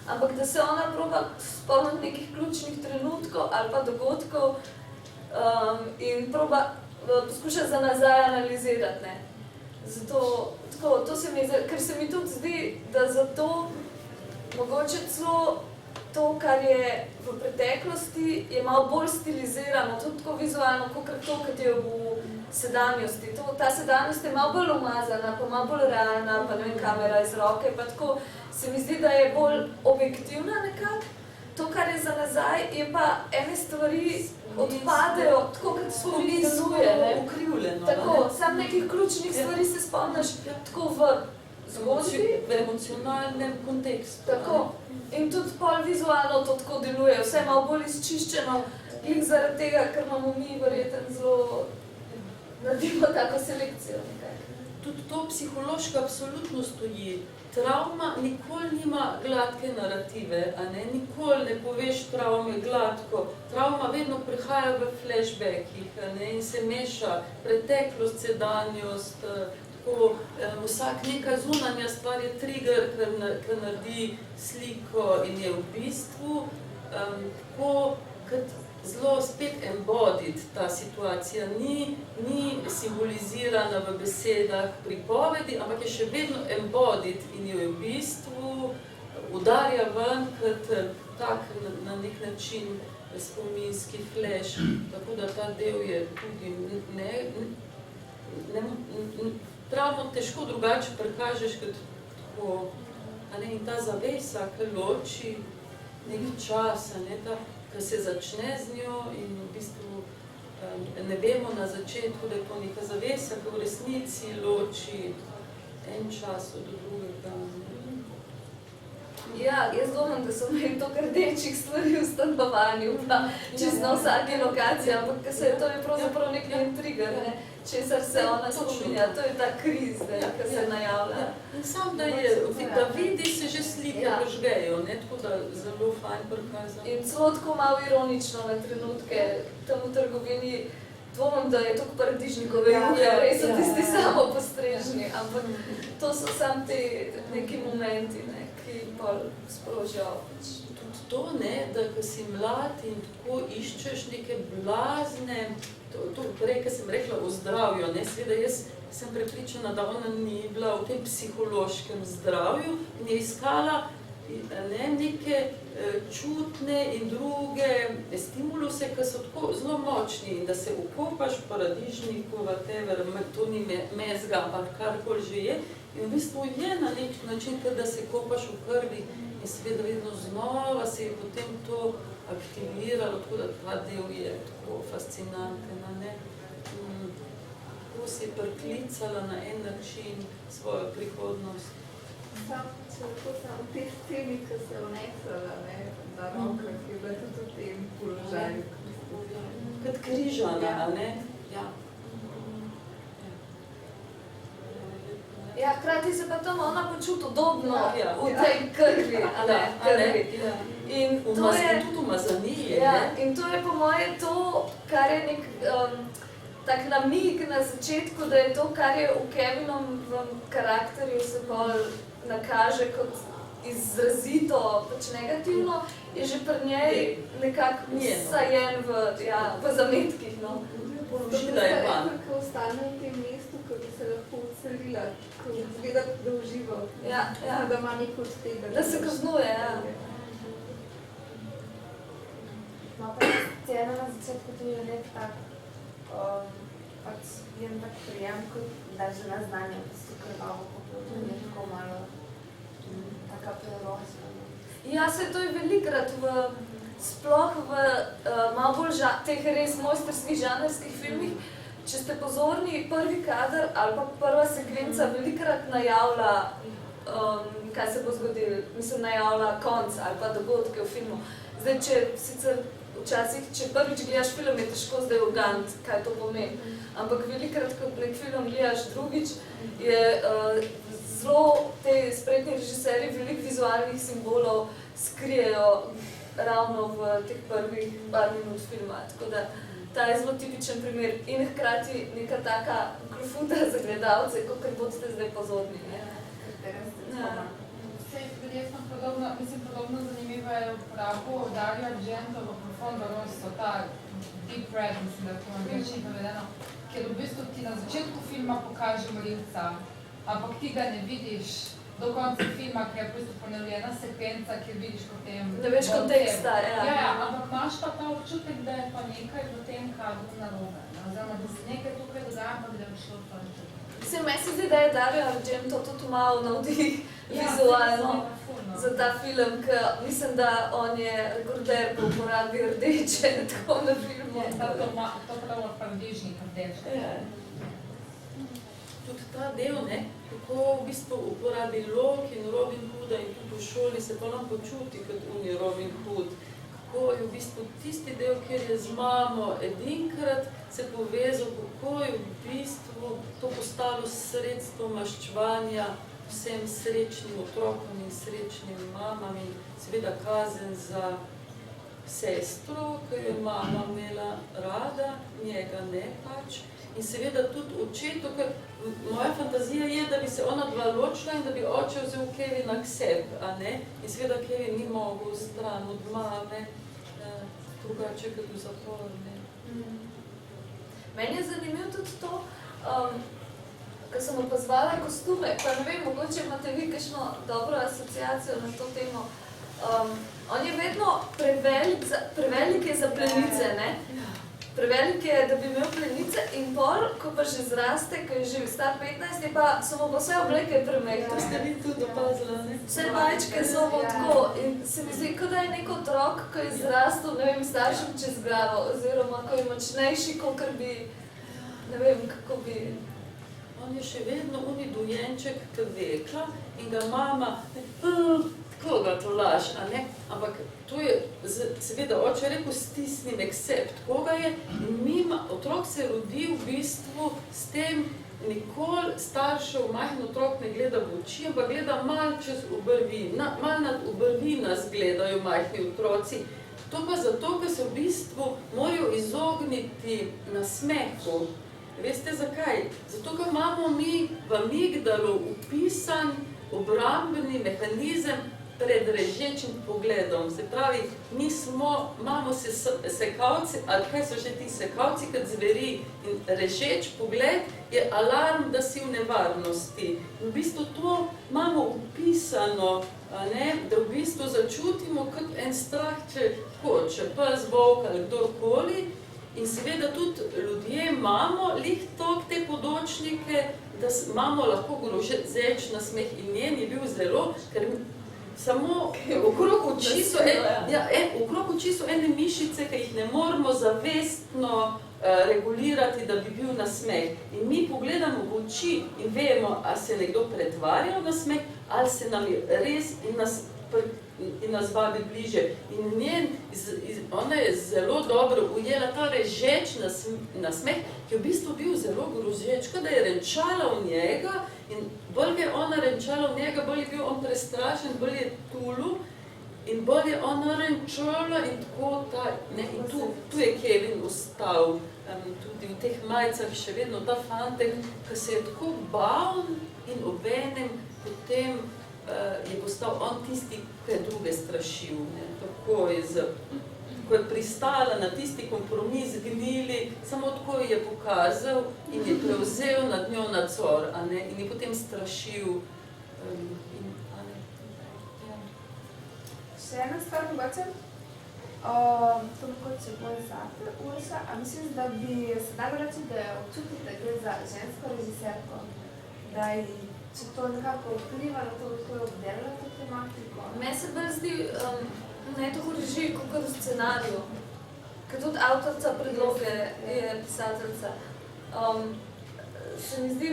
ampak da se ona proba spomniti nekih ključnih trenutkov ali pa dogodkov in proba poskuša za nazaj analizirati. Zato, tako, to se mi, ker se mi tudi zdi, da zato mogoče celo to, kar je v preteklosti, je malo bolj stilizirano, tudi tako vizualno, kot to, kar je v sedanjosti. Ta sedanjost je malo bolj umazana, pa malo bolj realna, pa ne vem, kamera iz roke, pa tako se mi zdi, da je bolj objektivna nekako. To, kar je za nazaj, je pa ene stvari odpadejo, tako kot spominjuje. Ukrivljeno. Tako, samo nekih ključnih stvari se spomniš tako v zgodbi. V emocionalnem kontekstu. Tako. In tudi pol vizualno to tako deluje, vse malo bolj izčiščeno. In zaradi tega, ker imamo mi verjetno zelo naredimo tako selekcijo nekaj. Tudi to psihološko absolutno stoji. Travma nikoli nima gladke narative, a ne? Nikoli ne poveš travme gladko. Travma vedno prihaja v flashbackih, a ne? In se meša preteklost, sedanjost, tako, vsak neka zunanja stvar je trigger, ki naredi sliko in je v bistvu tako, kot zelo spet embodied ta situacija, ni simbolizirana v besedah pripovedi, ampak je še vedno embodied in jo v bistvu udarja ven kot tak na nek način spominski flash. Tako da ta del je tudi pravno težko drugače prikažeš kot tako, in ta zavesa, ki loči nek čas, ki se začne z njo in v bistvu ne vemo na začetku, da je to neka zavesa, ki v resnici loči en čas od drugega. Ja, jaz domem, da so imeli toliko rdečih stvari v stanovanju, pa čez na vsaki lokaciji, ampak to je pravzaprav nek trigger, česar se ona spominja, to je ta kriz, ki se najavlja. In sam, da vidi, se že slike požgejo, tako da zelo fajn prikazano. In celo tako malo ironično na trenutke, tam v trgovini, dvomim, da je toliko paradižnikove juhe, res so tisti samo postrežni, ampak to so samo ti neki momenti, ki bolj sprožijo. Tudi to, da ko si mlad in tako iščeš neke blazne, to prej, ko sem rekla o zdravju, seveda jaz sem prepričana, da ona ni bila v tem psihološkem zdravju in je iskala neke čutne in druge stimuluse, ki so tako zelo močni in da se ukopaš v paradižniku, whatever, to ni mezga, ampak karkoli že je. In v bistvu je na nek način, da se kopaš v krvi in seveda vedno znova se je potem to aktiviralo, tako da ta del je tako fascinanten. Tako se je priklicala na en način svojo prihodnost. Če lahko samo v teh sceni, ki se je vnesala na rokah, je bila tudi v tem položaju. Kot križana, ne? Ja. Ja, hkrati se pa tam ona počuti udobno v tej krvi, krvi. In to je tudi umazanije, ne? In to je po moje to, kar je nek tak namig na začetku, da je to, kar je v Kevinovem karakterju se bolj nakaže kot izrazito negativno, je že pri njej nekako sajen v zametkih. Položila je pa. Ko ostane v tem mestu, ko bi se lahko odselila, ko izgleda, da uživa, da ima neko od tega. Da se kaznuje, No, pa scena na začetku tudi je nek tak, pač jen tak prijem, kot da že naznanja, da so krvavo popolno, je tako malo taka preroska. Ja, to je velikrat sploh v malo bolj teh res mojstrskih žanrskih filmih, če ste pozorni, prvi kader ali pa prva sekvenca velikrat najavlja, kaj se bo zgodilo, mislim, najavlja konc ali pa dogodke v filmu. Zdaj, včasih, če prvič gledaš film, je težko zdaj uganiti, kaj to pomeni. Ampak velikrat, ko nek film gledaš drugič, je zelo te spretni režiserji veliko vizualnih simbolov skrijejo ravno v teh prvih par minut filma. Tako da ta je zelo tipičen primer in hkrati neka taka klofuta za gledalce, kot boste zdaj pozorni. Podobno zanimiva je uporabo Dario Argentovo Profondo Rosso, ta Deep Red, mislim, da to anglični povedano, ker v bistvu ti na začetku filma pokaže morilca, ampak ti ga ne vidiš do konca filma, ker je v bistvu ponovljena sekvenca, kjer vidiš potem... Ne veš konteksta, ja. Ja, ampak imaš pa ta občutek, da je pa nekaj v tem kadru narobe. Oziroma, da se nekaj tukaj dogaja, pa da je šlo to že. Mislim, meni se zdi, da je Dario Argento tudi malo navdih vizualno za ta film, ker mislim, da on je rekorder po uporabi rdeče tako na filmu. To prav paradižnik rdeče. Tudi ta del, ne, kako v bistvu uporabi Locke in Robin Hooda in tudi v šoli se pa nam počuti kot oni Robin Hood. Kako je v bistvu tisti del, kjer je z mamo edinkrat se povezal, kako je v bistvu to postalo sredstvo maščevanja vsem srečnim otrokom in srečnim mamam in seveda kazen za sestro, ki je mama imela rada, njega ne pač. In seveda tudi očetu, ker moja fantazija je, da bi se ona dva ločila in da bi oče vzel Kevina k sebi, a ne? In seveda Kevin ni mogel stran od mame, drugače kot v zapor, ne? Meni je zanimivo tudi to, ko sem opazovala kostume, pa ne vem, mogoče imate vi kakšno dobro asociacijo na to temo. On je vedno prevelik je za plenice, ne? Prevelik je, da bi imel plenice in pol, ko pa že zraste, ko je že star 15, je pa so mu pa vse obleke premehne. To ste vi tudi opazila, ne? Vse majčke so mu tako in se mi zdi, kot da je nek otrok, ko je zrastel, ne vem, staršem čez glavo, oziroma ko je močnejši, kakor bi, ne vem, kako bi... On je še vedno uni dojenček, ki vekla in ga mama, koga to laž, a ne? Ampak to je, seveda, oče rekel, stisni accept, koga je, in otrok se rodi v bistvu s tem, nikoli staršev, majhen otrok ne gleda v oči, ampak gleda malo čez obrvi, malo nad obrvi nas gledajo majhni otroci. To pa zato, ker se v bistvu morajo izogniti nasmehu. Veste zakaj? Zato, ker imamo mi v amigdalu upisan obrambni mehanizem pred režečim pogledom. Se pravi, imamo sekavci, ali kaj so že ti sekavci, kot zveri, in režeč pogled je alarm, da si v nevarnosti. In v bistvu to imamo upisano, ne, da v bistvu začutimo kot en strah, če hoče, pes, volk ali kdorkoli. In seveda tudi ljudje imamo lih toliko te podočnike, da imamo lahko grozeč nasmeh in njen je bil zelo, ker samo okrog oči so ene mišice, ki jih ne moramo zavestno regulirati, da bi bil nasmeh. In mi pogledamo v oči in vemo, ali se nekdo pretvarja v nasmeh, ali se nam je res in nas vabi bliže. In ona je zelo dobro ujela ta režeč nasmeh, ki je v bistvu bil zelo grozeč, da je renčala v njega in bolj je ona renčala v njega, bolj je bil on prestrašen, bolj je tulil in bolj je ona renčala in tako in tu je Kevin ostal. Tudi v teh majicah še vedno ta fantek, ki se je tako bal in obenem potem je postal on tisti, ki je druge strašil. Tako je, ko je pristala na tisti kompromis gnili, samo tako je pokazal in je prevzel nad njo nadzor, in je potem strašil. Še ena stvar mogoče, to mogoče bolj zate, Urša, a misliš, da bi se dalo reči, da občutite, da gre za žensko režiserko, da če to nekako vpliva na to, kako je obdelala to tematiko? Meni se bolj zdi, ne tako reži, kot v scenariju, ker tudi avtorica predloge je pisateljica. Se mi zdi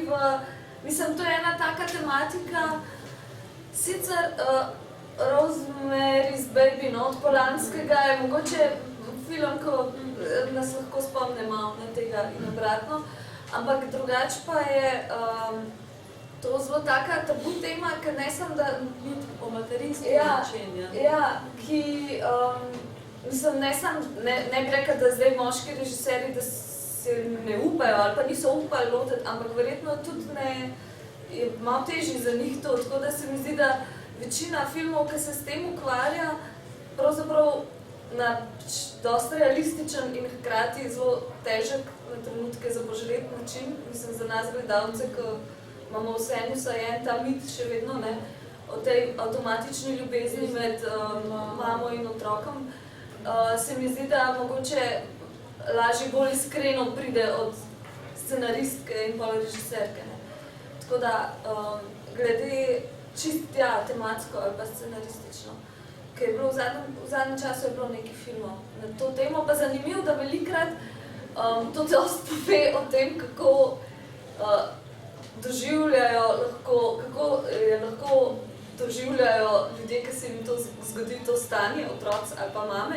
mislim, to je ena taka tematika, sicer Rosemary's Baby, od Polanskega je mogoče film, ko nas lahko spomnimo na tega in obratno, ampak drugače pa je to zelo taka tabu tema, ker ne sem, da... O materinskih načenja. Ja, ki, mislim, ne bi rekla, da zdaj moški režiserji, da se ne upajo ali pa niso upali lotiti, ampak verjetno tudi ne, je malo težji za njih to, tako da se mi zdi, da večina filmov, ki se s tem ukvarja, pravzaprav dosti realističen in hkrati zelo težek na trenutke za poželet način. Mislim, za nas gledalce, ki imamo v sebi vsaj en ta mit še vedno, ne, o tej avtomatični ljubezni med mamo in otrokom, se mi zdi, da mogoče lažje bolj iskreno pride od scenaristke in pol režiserke. Ne. Tako da, glede čist tematsko ali pa scenaristično, ker je bilo v zadnjem času je bilo nekaj filmov na to temo, pa zanimivo, da velikrat to dosti pove o tem, kako doživljajo lahko doživljajo ljudje, ki se jim to zgodi, to stanje, otroci ali pa mame,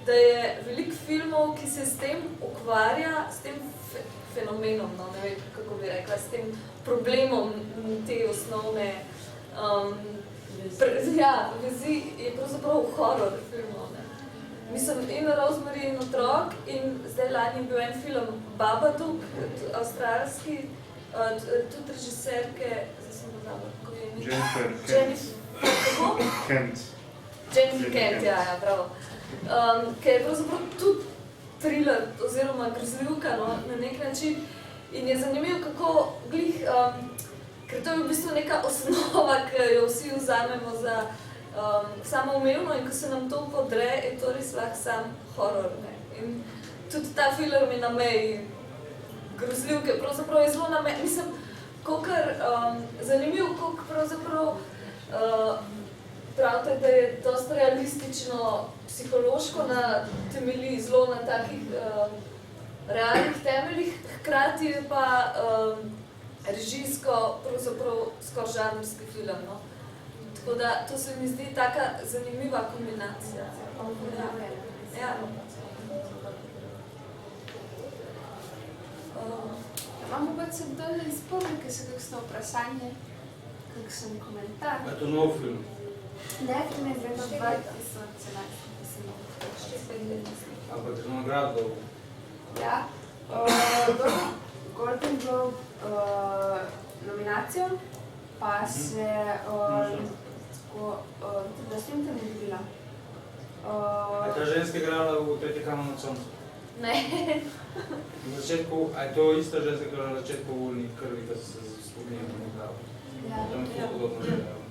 da je veliko filmov, ki se s tem ukvarja, s tem fenomenom, no, ne vem, kako bi rekla, s tem problemom te osnovne vezi, je pravzaprav horror filmov. Ne. Mislim, in Rosemary in otrok, in zdaj lani je bil en film Babadook, avstralski, tudi režiserke, zdaj sem pozabila, kako je ime? Jennifer Kent, ja, bravo. Ker je pravzaprav tudi thriller oziroma grozljivka, no, na nek način. In je zanimivo, kako glih, ker to je v bistvu neka osnova, ki jo vsi vzamemo za samoumevno in ko se nam to podre, je to res lahko sam horror. Ne. In tudi ta film je na meji grozljivke, pravzaprav je zelo na meji, mislim, kolikor zanimivo, koliko pravzaprav pravite, da je dosti realistično, psihološko temelji zelo na takih realnih temeljih, hkrati je pa režijsko, pravzaprav skoraj žanrski film. No. Tako da to se mi zdi taka zanimiva kombinacija. Ja. Imamo pa se dolje iz publike še kakšno vprašanje, kakšen komentar? Je to nov film? Ne, film je iz leta 2011, mislim, Ampak je nagrado? Ja. Golden Globe nominacijo, pa še da Swinton je dobila. Je ta ženska igrala v Tretji kamen nad soncem? Ne. Na začetku, a je to ista ženska, ki je na začetku v krvi, da se spomnim na nagrado? Ja. Tam je to podobno nagrado.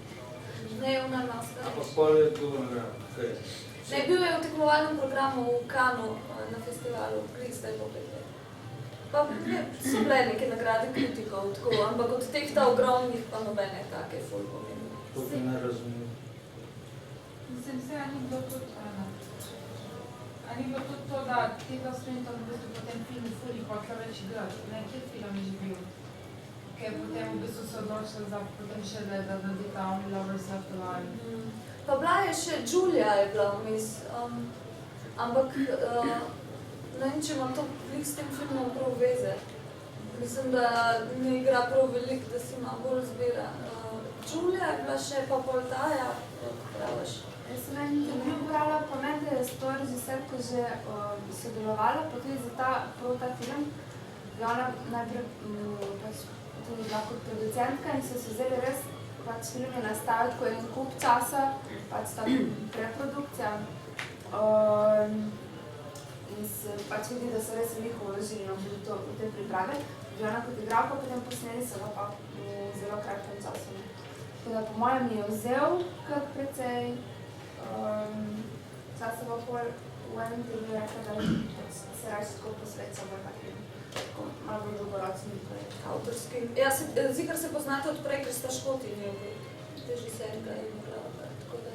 Ne, ona nosta. A pa spol je dobro nagrado? Kaj je? Ne, bil je v tekmovalnem programu v Cannesu na festivalu, zdaj bo pete. Pa so bile neke nagrade kritikov, tako, ampak od teh ta ogromnih pa nobene take ful pomembne. To bi ne razumel. Mislim, se, a ni bilo tudi to, da tega Swinton v bistvu po tem filmu ful hotel več igrati, ne, kje film je že bil? Ker potem v bistvu se odločila za potem še da dita Only Lovers Left Alive. Pa bila je še Julia je bila vmes, ampak ne vem, če ima to s tem filmom prav veze. Mislim, da ne igra prav veliko, da si malo bolj zbira. Julia je bila še, pa Poltaja, kako praviš. Jaz sem en intervju brala, pa meni, da je s to režiserko že sodelovala, pa tudi za ta film. Ona najprej tudi bila kot producentka in so se vzeli res pač film je nastaviti, ko je en kup časa, pač ta preprodukcija. In se pač vidi, da so res veliko vložili v te priprave. Že ona kot igralka potem posneli so ga pa v zelo kratkem času. Tako da po mojem je vzel kar precej časa v enem delu rekla, da se raje tako posveča v takim malo bolj dolgoročnim projektom. Avtorskim. Ja, zikar se poznate od prej, ker sta Škoti imeli režiserka in igralka, tako da.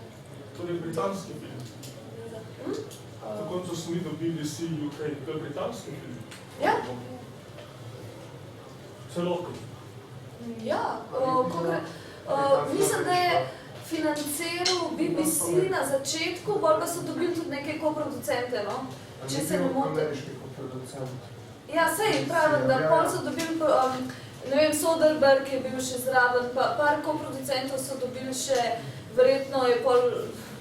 To je britanski film. Na koncu smo mi dobili BBC UK, to je britanski film. Ja. Celotno. Ja, mislim, da je financiral BBC na začetku, bolj pa so dobili tudi neke koproducente, no? Če se ne motim. Ameriški koproducent. Ja, sej, pravim, da pol so dobili, ne vem, Soderbergh je bil še zraven, pa par koproducentov so dobili še, verjetno je pol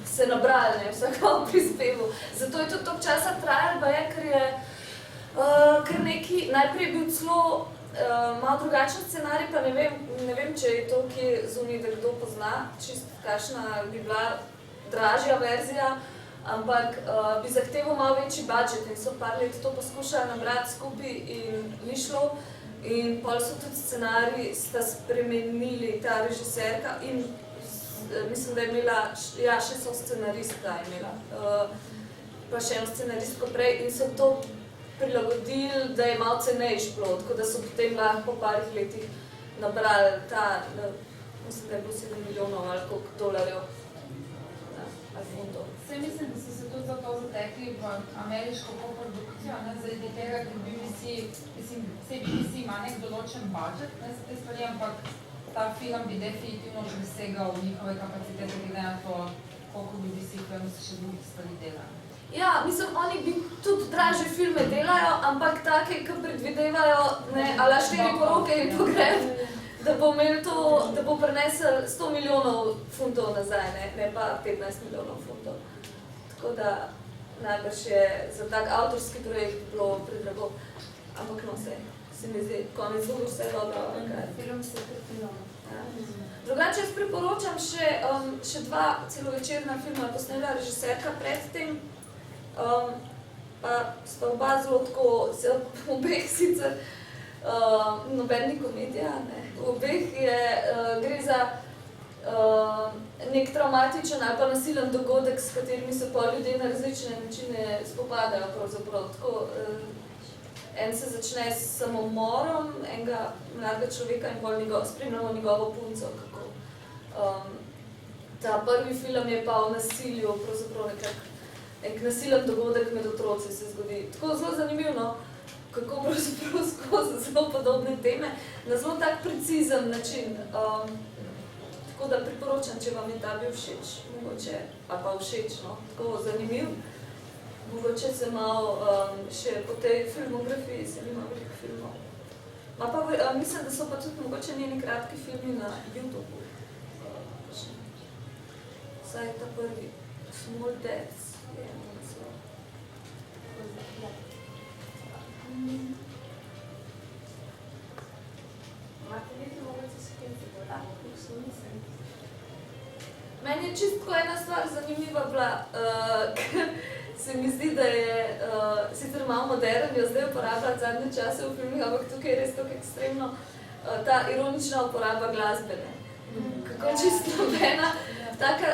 se nabrali, ne, vsakal prispeval. Zato je tudi toliko časa trajalo, ker je kar neki, najprej je bil celo malo drugačen scenarij, pa ne vem, če je to, kje zunaj, da kdo pozna, čist kakšna bi bila dražja verzija, ampak bi zahteval malo večji budžet in so par let to poskušali nabrati skupaj in ni šlo. In pol so tudi scenarij, sta spremenili ta režiserka in mislim, da je imela, ja, še so scenaristka imela, pa še eno scenaristko prej in so to prilagodili, da je malo cenejši bilo, tako da so potem lahko po parih letih nabrali ta, mislim, da je bilo 7 milijonov ali koliko dolarjev ali funtov. Saj mislim, da so se tudi zato zatekli v ameriško koprodukcijo, zaradi tega, ker BBC, mislim, BBC ima nek določen budžet za te stvari, ampak ta film bi definitivno presegal njihove kapacitete, glede na to, koliko BBC filmov se še drugih stvari dela. Ja, mislim, oni bi tudi dražje filme delajo, ampak take, ki predvidevajo, ala 4 poroke in pogreb, da bo imel to, da bo prinesel 100 milijonov funtov nazaj, ne pa 15 milijonov funtov. Tako da najbrž je za tak avtorski projekt bilo predrago, ampak no se mi zdi, konec bo vse dobro. Film se prefilmov. Drugače jaz priporočam še 2 celovečerna filma, posnela režiserka predtem, pa sta oba zelo tako, v obeh sicer noben ni komedija, ne. V obeh gre za nek traumatičen ali pa nasilen dogodek, s katerimi se pa ljudje na različne načine spopadajo pravzaprav. Tako, en se začne s samomorom enega mladega človeka in bolj spremljamo njegovo punco, kako. Ta prvi film je pa o nasilju, pravzaprav nek nasilen dogodek med otroci se zgodi. Tako zelo zanimivo, kako pravzaprav skozi zelo podobne teme, na zelo tak precizen način. Tako da priporočam, če vam je ta bil všeč, mogoče, ali pa všeč, no, tako zanimiv. Mogoče se malo še po tej filmografiji, se nima veliko filmov. Mislim, da so pa tudi mogoče njeni kratki filmi na YouTubeu. Vsaj ta prvi, Small Deaths. Imate vi mogoče s kim se dodati, kakšno mislim? Meni je čisto ena stvar zanimiva bila, ker se mi zdi, da je sicer malo modern, jo zdaj uporabljati zadnje čase v filmih, ampak tukaj je res tako ekstremno ta ironična uporaba glasbe. Kako čisto nobena, taka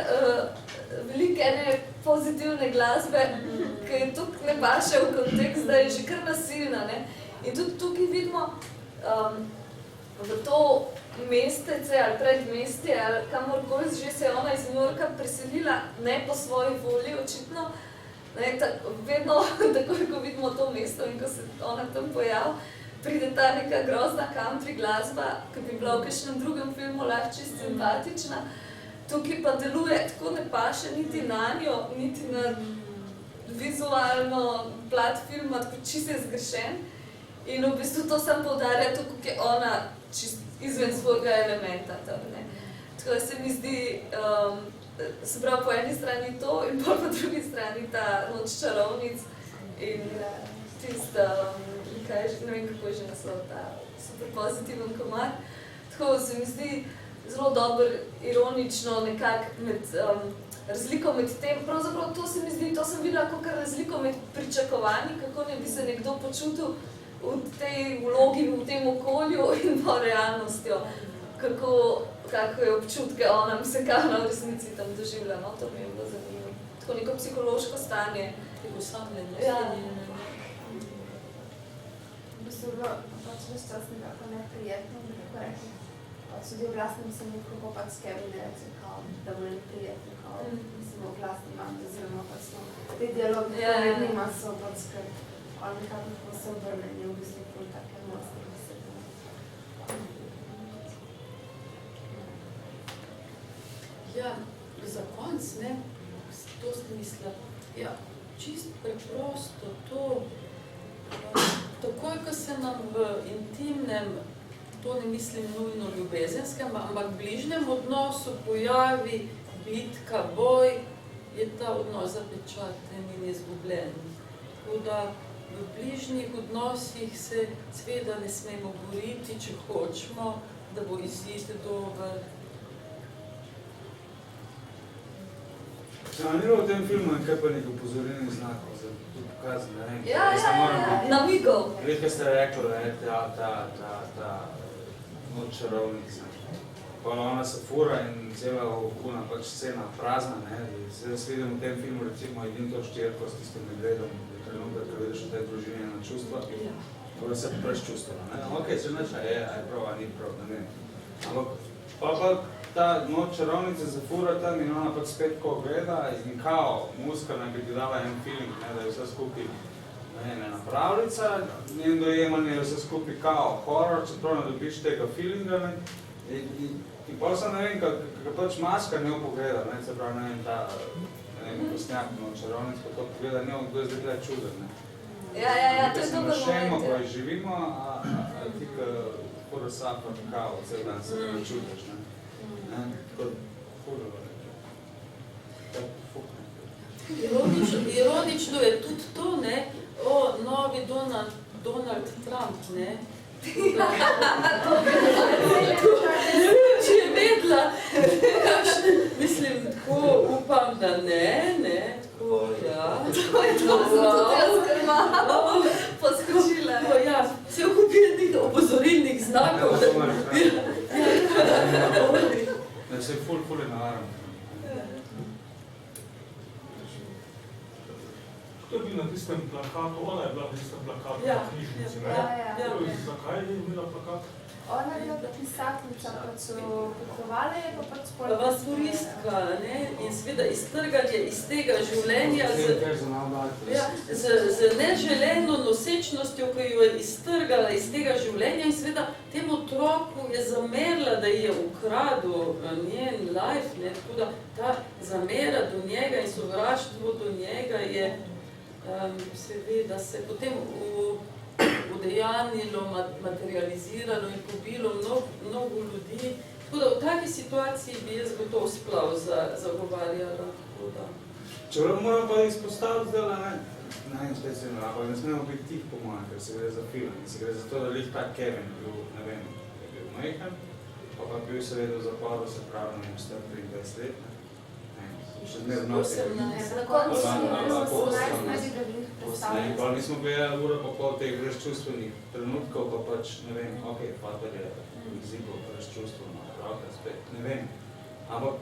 veliko ene pozitivne glasbe, ki je tukaj ne paše v kontekst, da je že kar nasilna. In tudi tukaj vidimo v to mestece ali predmestje ali kamorkoli že se je ona iz New Yorka preselila, ne po svoji volji očitno. Vedno, takoj ko vidimo to mesto in ko se ona tam pojavi, pride ta neka grozna country glasba, ki bi bila v kakšnem drugem filmu lahko čisto simpatična. Tukaj pa deluje tako ne paše niti na njo, niti na vizualno plat filma, tako čisto je zgrešen. In v bistvu to samo poudarja to, kako je ona čisto izven svojega elementa tam, ne. Tako da se mi zdi, se pravi po eni strani to in po drugi strani ta Noč čarovnic in tista, ne vem kako je že naslov, ta super pozitiven komad. Tako se mi zdi zelo dobro, ironično nekako med razliko med tem, pravzaprav to se mi zdi, to sem videla kakor razliko med pričakovanji, kako ne bi se nekdo počutil v tej vlogi, v tem okolju in pa realnostjo, kako je občutke ona, mislim, kaj ona v resnici tam doživlja, no, to mi je bilo zanimivo. Tako neko psihološko stanje. Tako osamljenost. Ja. V bistvu bilo pač ves čas nekako neprijetno, bi tako rekli. Tudi v glasnem sem nekako pač skebni reči, da bo neprijetno, mislim, v glasni imam, oziroma pač te dialogi povednima so pač, ker oni nekako tako se obrneni, v bistvu pol take mostne besede. Ja, za konc, ne, to sem mislila, ja, čisto preprosto to, takoj, ko se nam v intimnem, to ne mislim nujno ljubezenskem, ampak bližnjem odnosu pojavi bitka, boj, je ta odnos zapečaten in izgubljen. Tako da v bližnjih odnosih se seveda ne smemo boriti, če hočemo, da bo izid dober. Se nam ni bilo v tem filmu nekaj nekaj upozorilnih znakov, za to pokazati, ne vem. Ja, namigov. Vedno ste rekli, da je ta noč čarovnica. Potem ona se fura in cela okuna pač scena prazna, ne. Se jaz vidim v tem filmu recimo edin to štirko s tistim medvedom, trenutek, ko vidiš v tej družini na čustva, ko je se prečustveno, ne. Okej, se neče, je prav, a ni prav, ne vem. Ampak pa ta noč čarovnica zafura tam in ona pač spet ko gleda in kao, muzika naj bi ti dala en feeling, ne, da je vse skupaj ena pravljica, njen dojemanje je vse skupaj kao horror, čeprav ne dobiš tega feelinga, ne. In potem sem, ne vem, kako pač maska njo pogleda, ne, se pravi, ne vem, ta, ne vem, kostnjak noč čarovnic, ko to pogleda njo, kdo je zdaj gleda čuden, ne. Ja, to je dober Šemo, moment, ko je živimo, a ti pora sapa kao, cel dan se ne čutiš, ne. Tako furo, Ironično je tudi to, ne, novi Donald Trump, ne. Če je vedla, mislim, tako upam, da ne, tako, ja. To je to, sem tudi jaz krmala, poskočila. Ja, cel kup opozorilnih znakov. Da se je ful je navaram. Kdo je bil na tistem plakatu? Ona je bila na tistem plakatu Ja, v knjižnici, ne? Ja. Zakaj je imela plakat? Ona je bila pisateljica, pač so potovali, pa pač spolj. Avantturistka, ne, in seveda iztrganje iz tega življenja z neželeno nosečnostjo, ki jo je iztrgala iz tega življenja in seveda temu otroku je zamerila, da je ukradel njen life, ne, tako da ta zamera do njega in sovraštvo do njega je seveda se potem udejanilo, materializiralo in pobilo mnogo ljudi. Tako da v taki situaciji bi jaz gotovo splav zagovarjala. Čeprav moramo pa izpostaviti zdaj, ne vem specijalno, ampak ne smemo biti tih po mojem, ker se gre za film. Se gre za to, da lih ta Kevin bil, ne vem, je bil majhen, pa bil seveda v zaporu, se pravi, ne vem, 23 let, ne. Še zmer mnogo je. Na koncu smo 18 naj bi ga bili predstavljeni. Pa mi smo gledali uro pa pol teh brezčustvenih trenutkov, pa pač, ne vem, okej, fater je izigral brezčustveno, pravka spet, ne vem. Ampak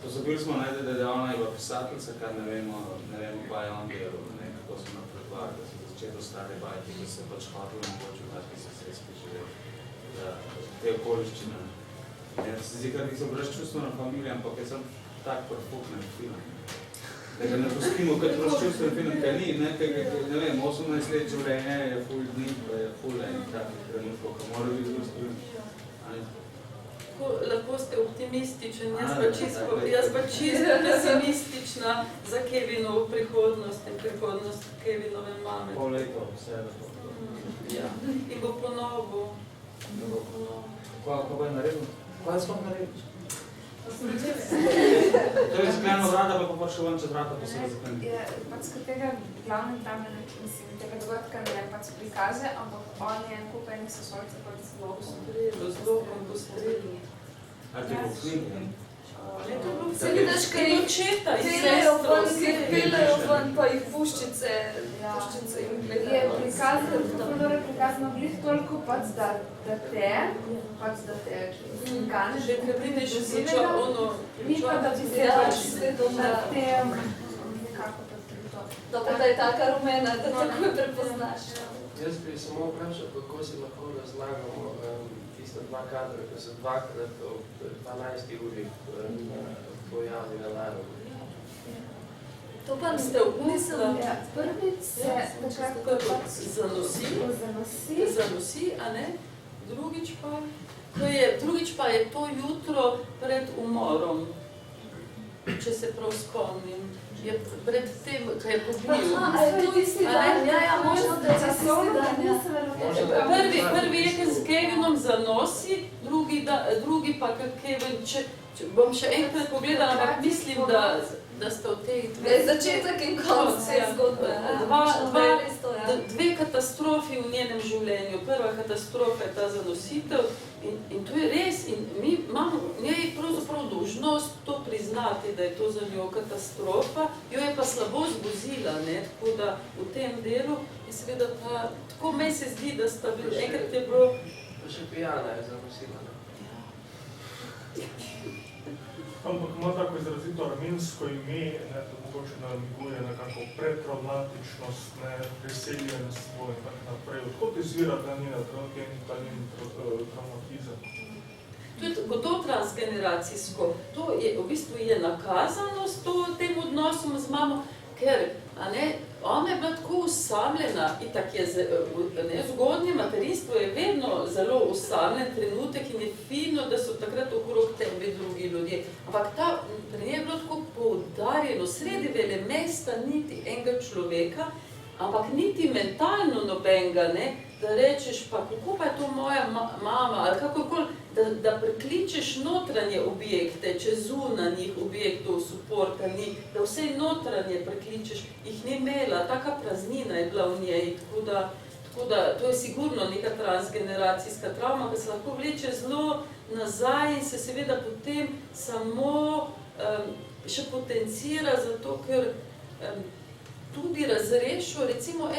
pozabili smo najde, da je ona je bila pisateljica, kar ne vemo, pa je on delal, ne, kako smo napredovali, da se začeto stare bajke, da se pač hvatilo mogoče v taki sosedski živeli, te okoliščine. Ja, se zdi, kar niso brezčustvena familija, ampak je sam tak profuknen film. Da ga ne pustimo kot brezčustven film, kaj ni, ne vem, 18 let življenja je ful dni, pa je ful en takih trenutkov, ko mora biti brezčustven. Lahko ste optimističen, jaz pa čisto pesimistična za Kevinovo prihodnost in prihodnost Kevinove mame. Pol leto, vse da to. Ja, in bo ponovo. Kako bo je naredil? Kaj smo naredili? To je zakleno vrata, pa še ven čez vrata, pa se ga zakleni. Pač tega glavnem tam, mislim, tega dogodka ne pač prikaže, ampak on je en kup enih sošolcev, pa zelo postredni. A ti bo knjigi? Se vidiš, kaj jih očeta in pelejo sestro. ven, pa jih puščice jim gledajo. Je prikazano glih toliko pač, da te ganeš, Že prideš vseča ono... ni pa, da bi se pač na tem nekako to. Dobro, da je taka rumena, da takoj prepoznaš. Jaz bi samo vprašal, kako si lahko razlagamo tiste dva kadra, ko se dvakrat ob 12 uri pojavi na narogu. To pa Ste nisem... Prvič se takrat zanosi, a ne? Drugič pa je to jutro pred umorom, če se prav spomnim. Je pred tem, ko je pobil. Aha, je to isti dan? Ja, možno, da je isti dan. Prvi je, ker s Kevinom zanosi, drugi pa, ker Kevin, bom še enkrat pogledala, ampak mislim, da sta v tej Začetek in konc vse zgodbe. dve katastrofi v njenem življenju. Prva katastrofa je ta zanositev in to je res. In mi imamo njej pravzaprav dolžnost to priznati, da je to za njo katastrofa. Jo je pa slabo zvozila, ne? Tako da v tem delu je seveda ta, tako meni se zdi, da sta bili, enkrat je bilo... Pa še pijana je zanosila. Ampak ima tako izrazito armensko ime, ne, to mogoče namiguje na kako predtraumatičnost, ne, preseljenstvo in tako naprej. Odkot izvira ta njen traumatizem? To je gotovo transgeneracijsko. To je, v bistvu je nakazanost to tem odnosom z mamo, ker ona je bila tako usamljena, itak je zgodnje materinstvo je vedno zelo usamljen trenutek in je fino, da so takrat okrog tebe drugi ljudje. Ampak pri njej je bilo tako poudarjeno, sredi vele mesta niti enega človeka, ampak niti mentalno nobenega, ne, da rečeš, pa kako pa je to moja mama, ali kakokoli, da prekličeš notranje objekte, če zunanjih objektov, suporta ni, da vse notranje prekličeš, jih ni imela, taka praznina je bila v njej, tako da to je sigurno neka transgeneracijska travma, ki se lahko vleče zelo nazaj in se seveda potem samo še potencira, zato ker tu bi razrešil recimo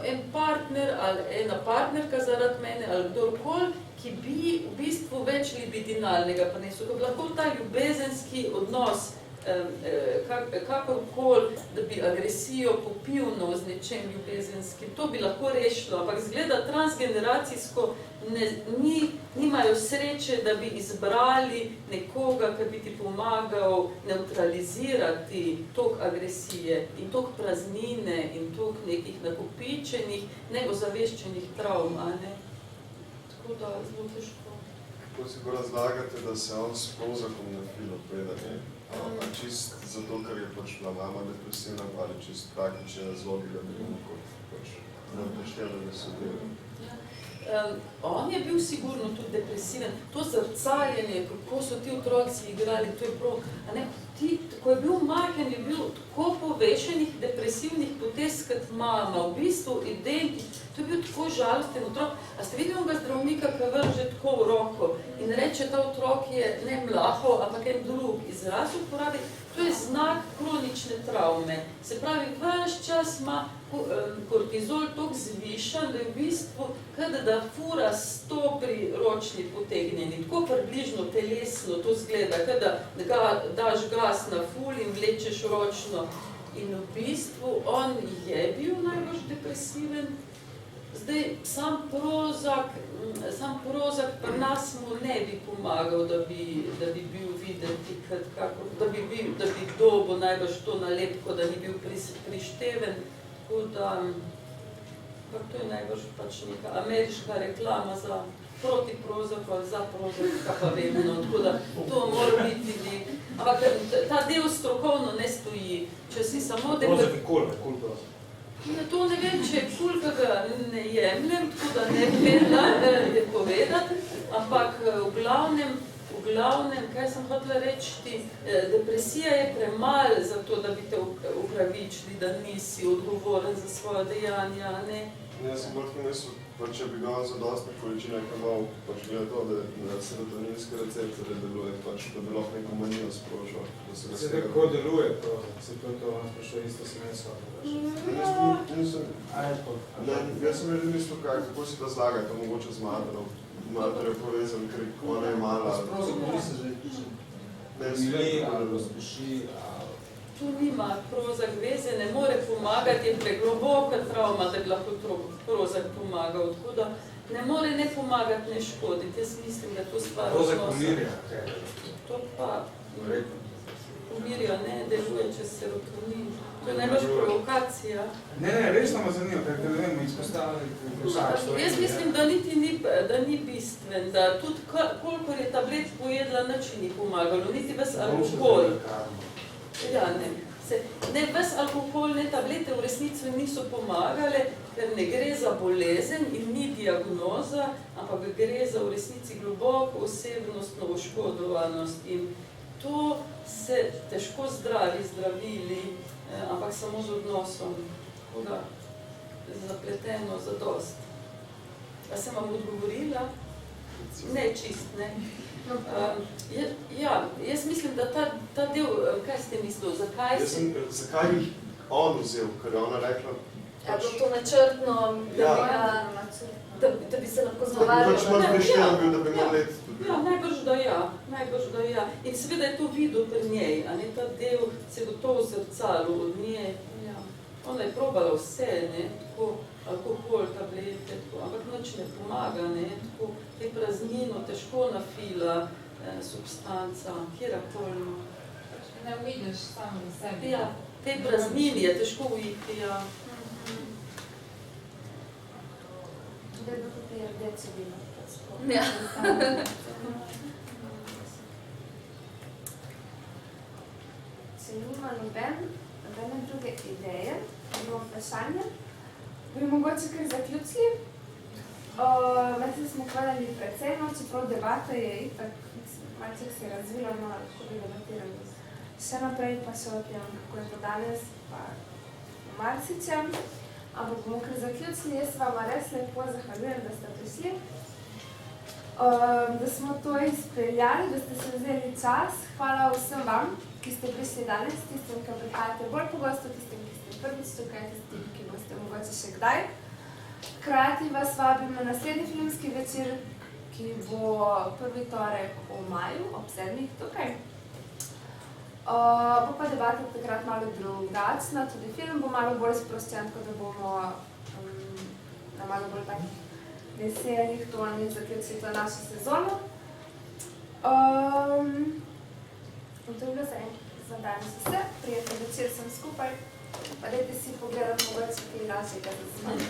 en partner ali ena partnerka zaradi mene ali kdorkoli, ki bi v bistvu več libidinalnega prinesel, ko bi lahko ta ljubezenski odnos kakorkoli, da bi agresijo popivno z nečem ljubezenskim, to bi lahko rešilo, ampak zgleda transgeneracijsko nimajo sreče, da bi izbrali nekoga, ki bi ti pomagal neutralizirati tok agresije in tok praznine in tok nekih nakopičenih, neozaveščenih travm, a ne? Tako da zelo težko. Kako si ko razlagate, da se on s Prozakom na filo preda, ne? A čist zato, ker je pač bila mama depresivna, ali čist praktične razlogi, da bi lahko pač nepreštevali so delo? On je bil sigurno tudi depresiven. To zrcaljenje, kako so ti otroci igrali, to je prav, a ne, ko je bil majhen, je bil tako povešenih depresivnih potez kot mama, v bistvu identičen. To je bil tako žalosten otrok. A ste videli onega zdravnika, ki vrže tako v roko in reče, ta otrok je ne mlahov, ampak en drug izraz uporabi, to je znak kronične travme. Se pravi, ves čas ima kortizol toliko zvišan, da je v bistvu, da fura 100 pri ročni potegnjeni, tako približno telesno to zgleda, da daš gas na ful in vlečeš ročno. In v bistvu on je bil najbolj depresiven. Zdaj, sam Prozac pri nas mu ne bi pomagal, da bi bil videti, da bi dobil najbolj to nalepko, da ni bil prišteven. Tako da, to je najbolj pač neka ameriška reklama proti Prozacu ali za Prozac, pa vem, tako da to mora biti nek. Ampak ta del strokovno ne stoji. Če si samo... Prozac je kul Prozac. To ne vem, če je kul, ki ga ne jemljem, tako da ne vedela je povedati, ampak v glavnem, kaj sem hotela reči, depresija je premal za to, da bi te upravičili, da nisi odgovoren za svoje dejanja, ne? Jaz sem bolj pomislil, če bi ga zadostne količine kanal, pač gleda to, da serotoninski receptor deluje, pač da bi lahko neko manijo sprožil. Se kako deluje Prozac? Se to vam sprašuje isto se ne shvatno? Jaz sem že mislil, kako si razlagate, mogoče z Materjo povezan, ker ona je mala. S Prozacom nisi že umili ali razpiši. Tu nima Prozac veze, ne more pomagati, je pregloboka travma, da bi lahko Prozac pomagal. Tako da ne more ne pomagati, ne škoditi. Jaz mislim, da to stvar Prozac umirja. To pa umirja, ne deluje čez serotonin. To je najbolj provokacija. Ne, resno me zanima, ker ne vem, izpostavili. Jaz mislim, da ni bistven, da tudi kolikor je tablet pojedla, nič ni pomagalo, niti ves alkohol. Ja, ne, ves alkohol, ne tablete v resnici niso pomagale, ker ne gre za bolezen in ni diagnoza, ampak gre za v resnici globoko osebnostno oškodovanost in to se težko zdravi zdravili, ampak samo z odnosom. tako da zapleteno zadost. A sem vam odgovorila? Ne, čist, ne. Ja, jaz mislim, da ta del, kaj ste mislili, zakaj si... Zakaj jih on vzel, ker je ona rekla... Je bilo to načrtno, da bi se lahko zgovarjali? Pač malo prišljen bil, da bi imel let. Ja, najbrž da ja. In seveda je to videl pri njej, a ne, ta del se gotovo zrcalo od nje. Ja. Ona je probala vse, ne, tako alkohol, tablete, tako, ampak nič ne pomaga, ne, tako, te praznino težko nafila, substanca, kjerakoli. Ne vidiš samo v sebi. Ja, te praznini je težko ujiti, ja. Da je bilo tudi rdeče vino. Ja. Če nima nobene druge ideje, bilo vprašanje, bi mogoče kar zaključili. Mislim, smo hvalili precej, no, čeprav debata je itak, malček se je razvila, no, lahko bi debatirali še naprej, pa še o tem, kako je to danes, pa o marsičem. Ampak bomo kar zaključili, jaz vama res lepo zahvaljujem, da ste prišli, da smo to izpeljali, da ste se vzeli čas. Hvala vsem vam, ki ste prišli danes, tistim, ki prihajate bolj pogosto, tistim, ki ste prvič tukaj, tistim, ki boste mogoče še kdaj. Hkrati vas vabim na naslednji filmski večer, ki bo prvi torek v maju, ob 7. tukaj. Bo pa debata takrat malo drugačna, tudi film bo malo bolj sproščen, tako da bomo na malo bolj takih veselih tonih zaključili to našo sezono. In to je bilo za danes vse. Prijeten večer sem skupaj, pa dajte si pogledati mogoče kaj lažjega za zmanj.